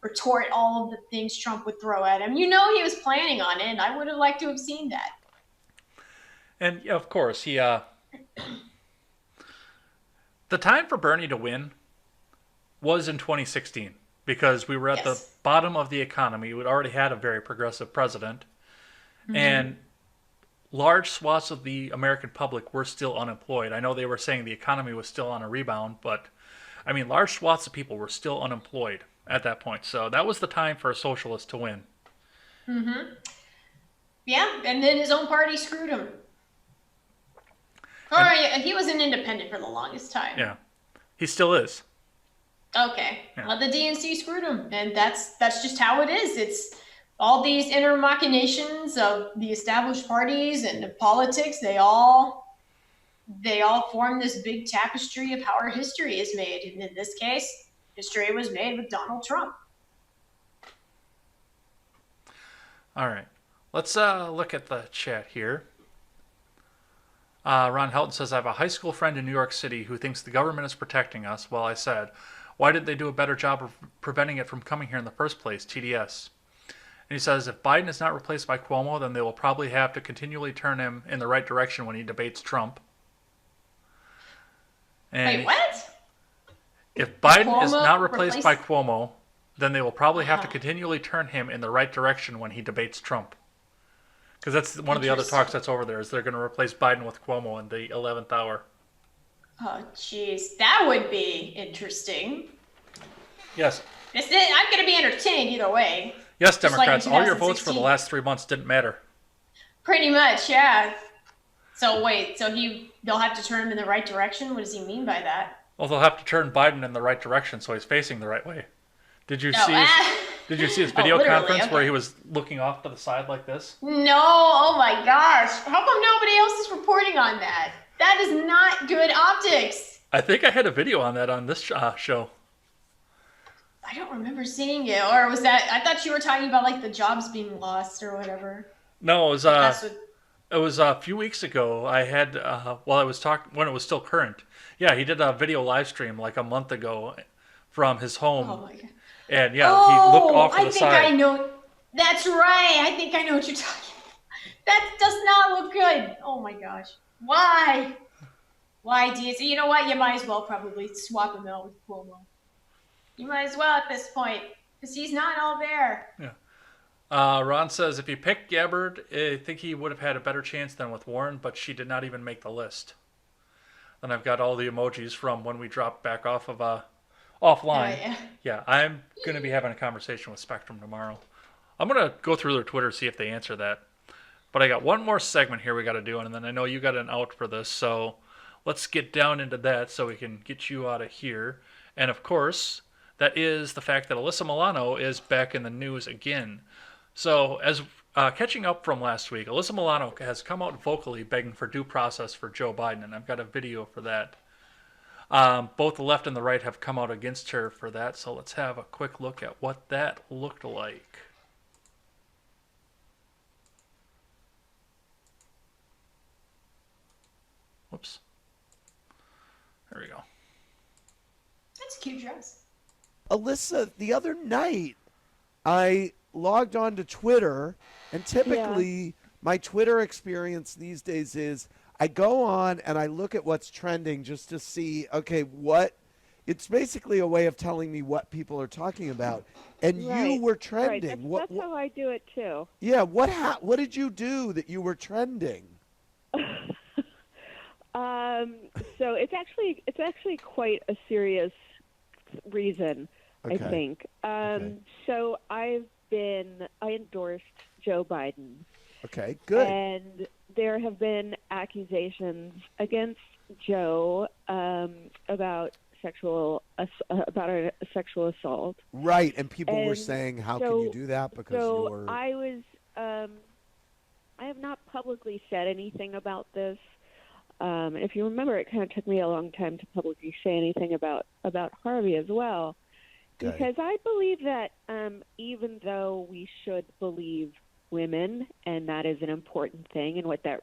retort all of the things Trump would throw at him. You know he was planning on it, and I would have liked to have seen that. And, of course, he... the time for Bernie to win was in 2016 because we were at the bottom of the economy. We'd already had a very progressive president. And large swaths of the American public were still unemployed. I know they were saying the economy was still on a rebound, but, I mean, large swaths of people were still unemployed at that point. So that was the time for a socialist to win. Mm-hmm. Yeah, and then his own party screwed him. Or And he was an independent for the longest time. yeah, he still is. Okay. Yeah. Well, the DNC screwed him, and that's just how it is. It's all these inner machinations of the established parties and the politics. They all form this big tapestry of how our history is made. And in this case, history was made with Donald Trump. All right. Let's look at the chat here. Ron Helton says, I have a high school friend in New York City who thinks the government is protecting us. Well, I said, why did they do a better job of preventing it from coming here in the first place? TDS. And he says, if Biden is not replaced by Cuomo, then they will probably have to continually turn him in the right direction when he debates Trump. And Wait, what? if Biden Cuomo is not replaced by Cuomo, then they will probably have to Uh-huh. continually turn him in the right direction when he debates Trump. Because that's one of the other talks that's over there, is they're going to replace Biden with Cuomo in the 11th hour. Oh, jeez. That would be interesting. Yes. I'm going to be entertained either way. Yes, Just like in Democrats, all your votes for the 2016. last 3 months didn't matter. Pretty much, yeah. So wait, they'll have to turn him in the right direction? What does he mean by that? Well, they'll have to turn Biden in the right direction so he's facing the right way. Did you Oh, see his video literally, conference okay. where he was looking off to the side like this? No, oh my gosh. How come nobody else is reporting on that? That is not good optics. I think I had a video on that on this show. I don't remember seeing it. Or was that, I thought you were talking about like the jobs being lost or whatever. No, it was That's what, it was a few weeks ago. I had while I was talking when it was still current. Yeah, he did a video live stream like a month ago from his home. oh my god. And yeah, he looked off to I the think side. I know. That's right. I think I know what you're talking about. That does not look good. Oh my gosh. Why? Why, DSC? You know what? You might as well probably swap him out with Cuomo. You might as well at this point, because he's not all there. Yeah. Ron says if he picked Gabbard, I think he would have had a better chance than with Warren, but she did not even make the list. Then I've got all the emojis from when we dropped back off of offline. Yeah. Yeah, I'm going to be having a conversation with Spectrum tomorrow. I'm going to go through their Twitter, see if they answer that. But I got one more segment here we got to do, and then I know you got an out for this, so let's get down into that so we can get you out of here. And of course, that is the fact that Alyssa Milano is back in the news again. So, as catching up from last week, Alyssa Milano has come out vocally begging for due process for Joe Biden, and I've got a video for that. Both the left and the right have come out against her for that, so let's have a quick look at what that looked like. Whoops. There we go. That's a cute dress. Alyssa, the other night, I logged on to Twitter, and typically my Twitter experience these days is I go on and I look at what's trending just to see, okay, it's basically a way of telling me what people are talking about. And you were trending. Right. That's how I do it too. Yeah, what did you do that you were trending? So it's actually quite a serious reason, Okay. I think. So I endorsed Joe Biden. Okay, good. And there have been accusations against Joe about a sexual assault. Right, and people were And saying, how so- can you do that? Because So you're... I have not publicly said anything about this. If you remember, it kind of took me a long time to publicly say anything about Harvey as well, Okay. because I believe that even though we should believe women, and that is an important thing, and what that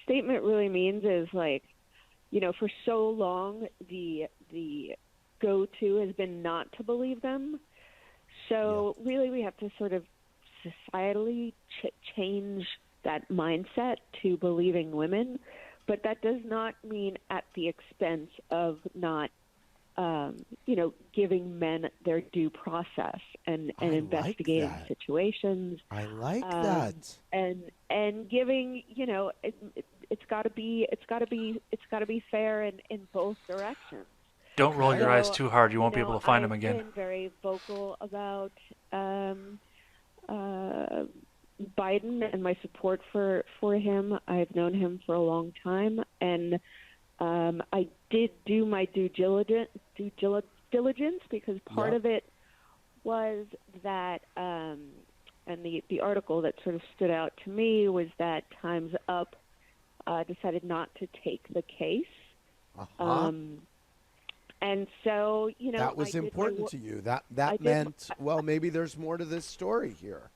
statement really means is, like, you know, for so long the go-to has been not to believe them. So really we have to sort of societally change that mindset to believing women, but that does not mean at the expense of not, giving men their due process and I like investigating that. situations. I like that. And giving, it's got to be fair in both directions. Don't roll your So, eyes too hard. You won't be able to find him I've again. been very vocal about Biden and my support for him. I've known him for a long time, and I did do my due diligence because part of it was that, and the article that sort of stood out to me was that Time's Up decided not to take the case. And so, that was important to you. That meant, well, maybe there's more to this story here.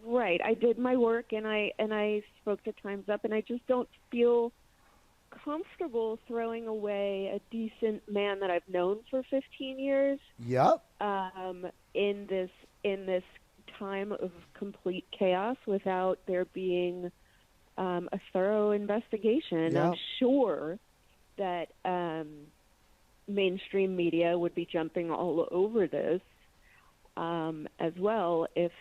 Right. I did my work, and I spoke to Time's Up, and I just don't feel comfortable throwing away a decent man that I've known for 15 years. Yep. In this time of complete chaos without there being a thorough investigation. Yep. I'm sure that mainstream media would be jumping all over this as well if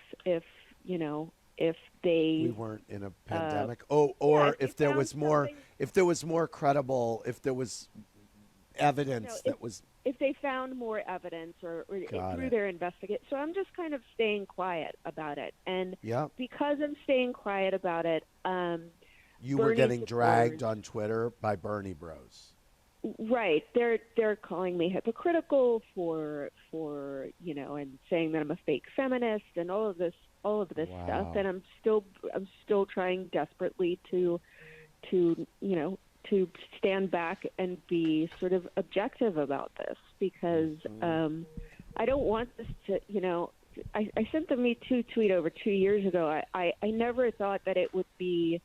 we weren't in a pandemic. If there was more credible, if there was evidence if they found more evidence or through their investigation. So I'm just kind of staying quiet about it. And because I'm staying quiet about it, you were getting dragged on Twitter by Bernie Bros. Right. They're calling me hypocritical for and saying that I'm a fake feminist and all of this stuff. And I'm still trying desperately to stand back and be sort of objective about this because I don't want this to, I sent the Me Too tweet over 2 years ago. I never thought that it would be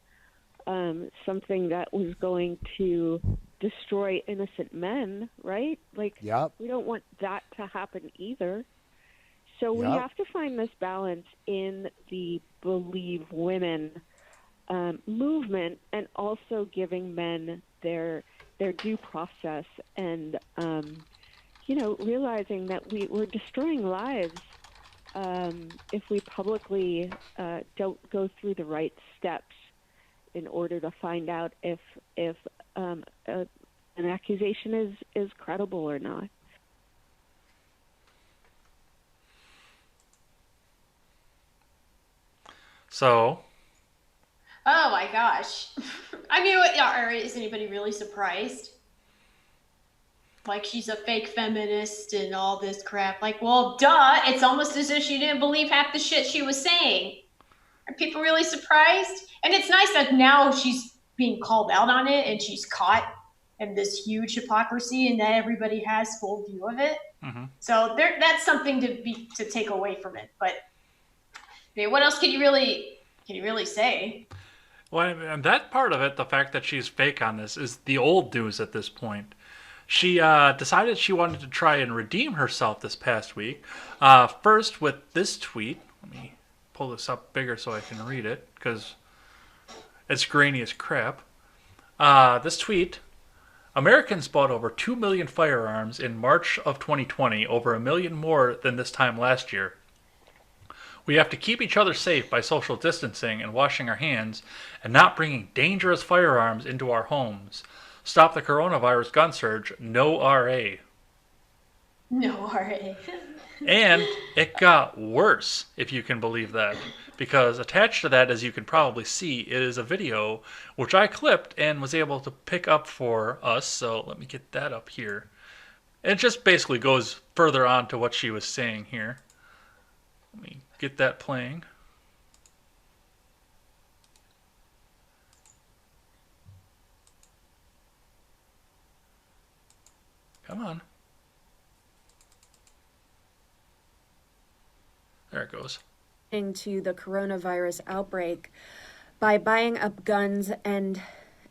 something that was going to destroy innocent men, right? Like, we don't want that to happen either. So we have to find this balance in the Believe Women movement and also giving men their due process and, realizing that we're destroying lives if we publicly don't go through the right steps in order to find out if an accusation is credible or not. So. Oh my gosh. I mean, is anybody really surprised? Like, she's a fake feminist and all this crap. Like, well, duh. It's almost as if she didn't believe half the shit she was saying. Are people really surprised? And it's nice that now she's being called out on it and she's caught in this huge hypocrisy and that everybody has full view of it. Mm-hmm. So that's something to take away from it. But I mean, what else can you really say? Well, and that part of it, the fact that she's fake on this, is the old news at this point. She decided she wanted to try and redeem herself this past week. First with this tweet. Let me pull this up bigger so I can read it, because it's grainy as crap. This tweet: Americans bought over 2 million firearms in March of 2020, over 1 million more than this time last year. We have to keep each other safe by social distancing and washing our hands and not bringing dangerous firearms into our homes. Stop the coronavirus gun surge. No RA. No RA. And it got worse, if you can believe that. Because attached to that, as you can probably see, is a video which I clipped and was able to pick up for us. So let me get that up here. And it just basically goes further on to what she was saying here. Let me get that playing. Come on. There it goes. To the coronavirus outbreak by buying up guns and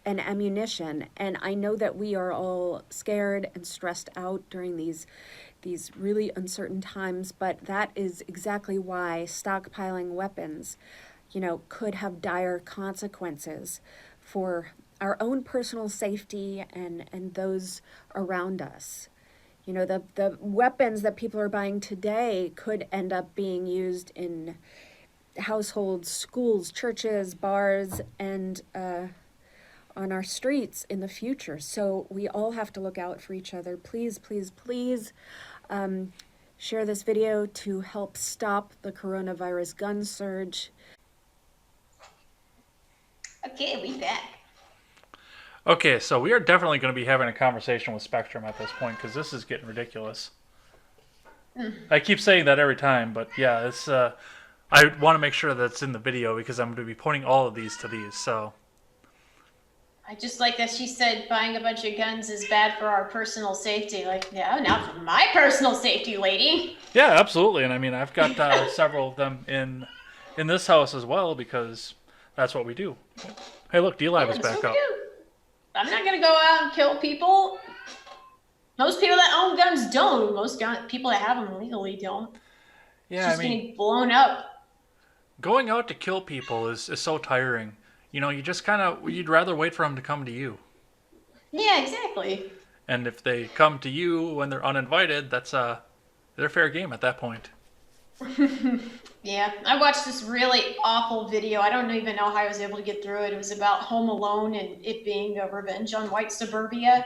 ammunition. And I know that we are all scared and stressed out during these really uncertain times, but that is exactly why stockpiling weapons, could have dire consequences for our own personal safety and those around us. The weapons that people are buying today could end up being used in households, schools, churches, bars, and on our streets in the future. So we all have to look out for each other. Please, please, please Share this video to help stop the coronavirus gun surge. Okay, we back. Okay, so we are definitely going to be having a conversation with Spectrum at this point because this is getting ridiculous. I keep saying that every time, but yeah, it's. I want to make sure that it's in the video because I'm going to be pointing all of these to these. So I just like that she said buying a bunch of guns is bad for our personal safety. Like, yeah, not for my personal safety, lady. yeah, absolutely, and I mean I've got several of them in this house as well because that's what we do. Hey, look, D-Live is That's back what up. we do. I'm not gonna go out and kill people. Most people that own guns don't. Most people that have them legally don't. Yeah, It's just I mean, getting blown up. going out to kill people is so tiring. You know, you just kind of you'd rather wait for them to come to you. Yeah, exactly. And if they come to you when they're uninvited, that's they're fair game at that point. Yeah, I watched this really awful video. I don't even know how I was able to get through it. It was about Home Alone and it being a revenge on white suburbia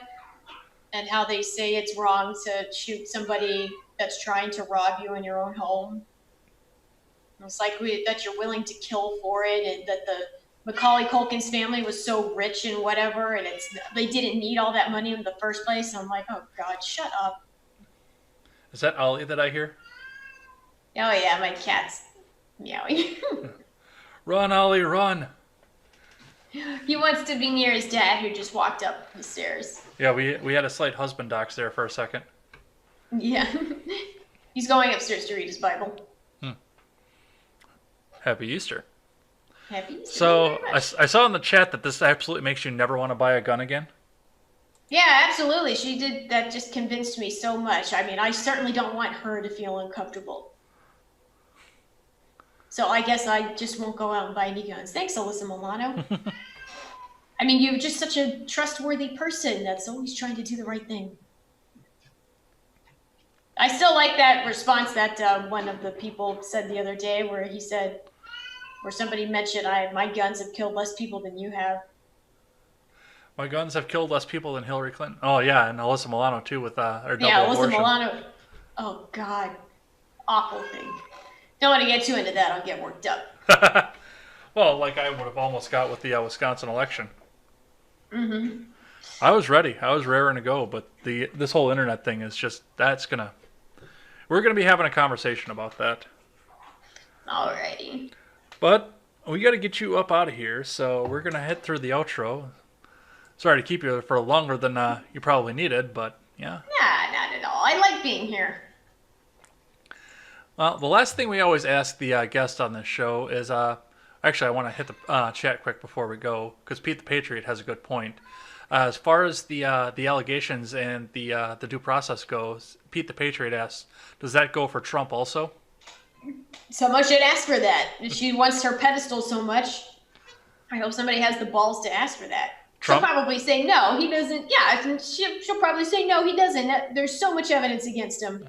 and how they say it's wrong to shoot somebody that's trying to rob you in your own home. It's like that you're willing to kill for it, and that the Macaulay Culkin's family was so rich and whatever, and they didn't need all that money in the first place. And I'm like, oh God, shut up. Is that Ollie that I hear? Oh yeah, my cat's meowing. Run, Ollie, run! He wants to be near his dad, who just walked up the stairs. Yeah, we had a slight husband dox there for a second. Yeah. He's going upstairs to read his Bible. Happy Easter. Happy Easter. So Thank you very much. I saw in the chat that this absolutely makes you never want to buy a gun again. Yeah, absolutely. She did. That just convinced me so much. I mean, I certainly don't want her to feel uncomfortable. So I guess I just won't go out and buy any guns. Thanks, Alyssa Milano. I mean, you're just such a trustworthy person that's always trying to do the right thing. I still like that response that one of the people said the other day where he said, where somebody mentioned, my guns have killed less people than you have. My guns have killed less people than Hillary Clinton. Oh yeah, and Alyssa Milano too with her double Yeah, Alyssa abortion. Milano. Oh, God. Awful thing. Don't want to get too into that. I'll get worked up. Well, like I would have almost got with the Wisconsin election. Mm-hmm. I was ready. I was raring to go, but this whole internet thing is just we're gonna be having a conversation about that. Alrighty. But we got to get you up out of here, so we're gonna head through the outro. Sorry to keep you for longer than you probably needed, but yeah. Nah, not at all. I like being here. Well, the last thing we always ask the guest on this show is, actually, I want to hit the chat quick before we go, because Pete the Patriot has a good point. As far as the allegations and the due process goes, Pete the Patriot asks, does that go for Trump also? Someone should ask for that. If she wants her pedestal so much, I hope somebody has the balls to ask for that. Trump? She'll probably say no, he doesn't. Yeah, she'll probably say no, he doesn't. There's so much evidence against him.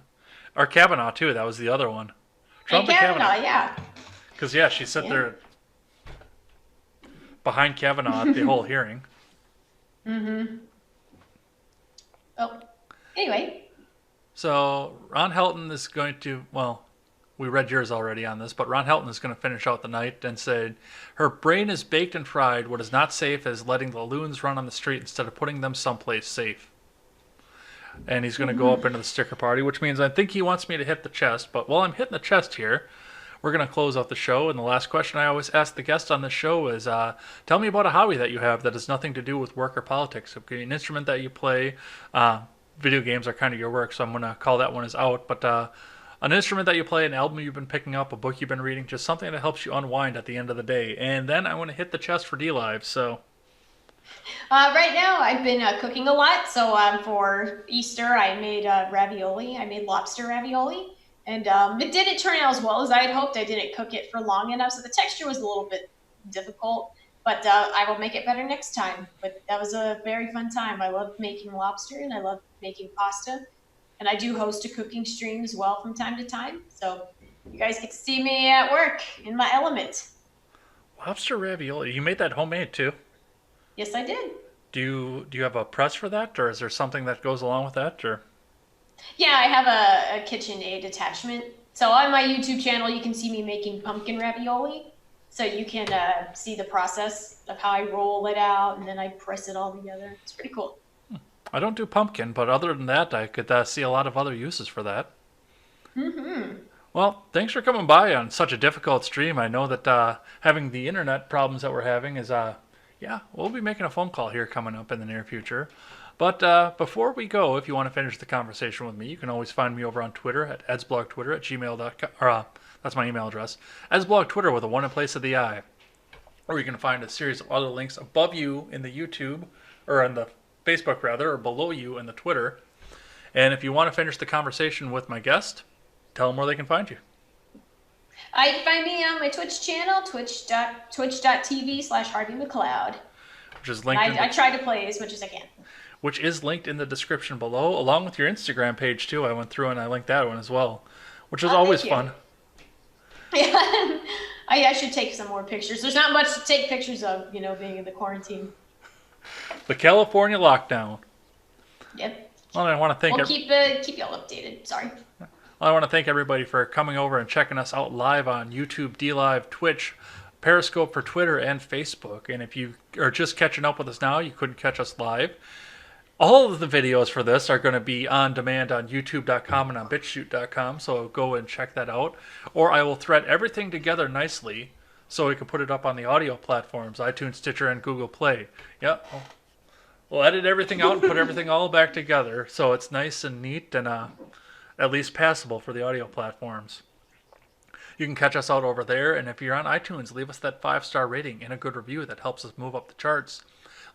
Or Kavanaugh, too. That was the other one. And Kavanaugh, yeah. Because, yeah, she sat there behind Kavanaugh at the whole hearing. Mm-hmm. Oh, anyway. So, Ron Helton is going to, well, we read yours already on this, but Ron Helton is going to finish out the night and say, her brain is baked and fried. What is not safe is letting the loons run on the street instead of putting them someplace safe. And he's going to go up into the sticker party, which means I think he wants me to hit the chest. But while I'm hitting the chest here, we're going to close out the show. And the last question I always ask the guest on this show is, tell me about a hobby that you have that has nothing to do with work or politics. Okay, an instrument that you play. Video games are kind of your work, so I'm going to call that one as out. But an instrument that you play, an album you've been picking up, a book you've been reading, just something that helps you unwind at the end of the day. And then I want to hit the chest for D-Live, so... Right now, I've been cooking a lot. So for Easter, I made ravioli. I made lobster ravioli. And it didn't turn out as well as I had hoped. I didn't cook it for long enough, so the texture was a little bit difficult. But I will make it better next time. But that was a very fun time. I love making lobster, and I love making pasta. And I do host a cooking stream as well from time to time. So you guys get to see me at work in my element. Lobster ravioli. You made that homemade, too? Yes, I did. Do you have a press for that, or is there something that goes along with that, or? Yeah, I have a KitchenAid attachment. So on my YouTube channel, you can see me making pumpkin ravioli. So you can see the process of how I roll it out and then I press it all together. It's pretty cool. I don't do pumpkin, but other than that, I could see a lot of other uses for that. Mm-hmm. Well, thanks for coming by on such a difficult stream. I know that having the internet problems that we're having is, yeah, we'll be making a phone call here coming up in the near future. But before we go, if you want to finish the conversation with me, you can always find me over on Twitter at edsblogtwitter at gmail.com, or that's my email address, edsblogtwitter with a 1 in place of the I. Or you can find a series of other links above you in the YouTube, or in the Facebook rather, or below you in the Twitter. And if you want to finish the conversation with my guest, tell them where they can find you. You can find me on my Twitch channel, twitch.tv/Harvey McCloud. Which is linked. I try to play as much as I can. Which is linked in the description below, along with your Instagram page too. I went through and I linked that one as well, which is always fun. Yeah, I should take some more pictures. There's not much to take pictures of, being in the quarantine. The California lockdown. Yep. Well, I want to thank. We'll keep y'all updated. Sorry. I want to thank everybody for coming over and checking us out live on YouTube, DLive, Twitch, Periscope for Twitter, and Facebook. And if you are just catching up with us now, you couldn't catch us live. All of the videos for this are going to be on demand on youtube.com and on bitshoot.com, so go and check that out. Or I will thread everything together nicely so we can put it up on the audio platforms, iTunes, Stitcher, and Google Play. Yep. We'll edit everything out and put everything all back together so it's nice and neat and at least passable for the audio platforms. You can catch us out over there, and if you're on iTunes, leave us that 5-star rating and a good review. That helps us move up the charts.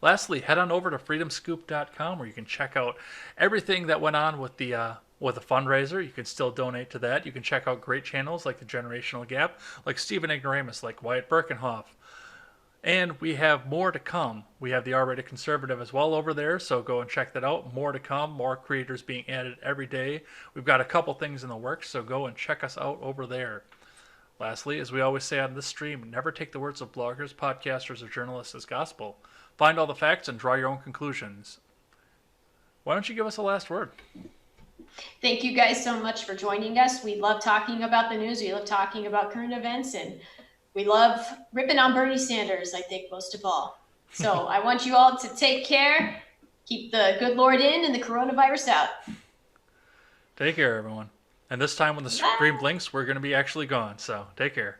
Lastly, head on over to freedomscoop.com where you can check out everything that went on with the fundraiser. You can still donate to that. You can check out great channels like The Generational Gap, like Stephen Ignoramus, like Wyatt Birkenhoff. And we have more to come. We have the R-Rated Conservative as well over there, so go and check that out. More to come, more creators being added every day. We've got a couple things in the works, so go and check us out over there. Lastly, as we always say on this stream, never take the words of bloggers, podcasters, or journalists as gospel. Find all the facts and draw your own conclusions. Why don't you give us a last word? Thank you guys so much for joining us. We love talking about the news. We love talking about current events, and we love ripping on Bernie Sanders, I think, most of all. So I want you all to take care, keep the good Lord in and the coronavirus out. Take care, everyone. And this time when the stream blinks, we're going to be actually gone. So take care.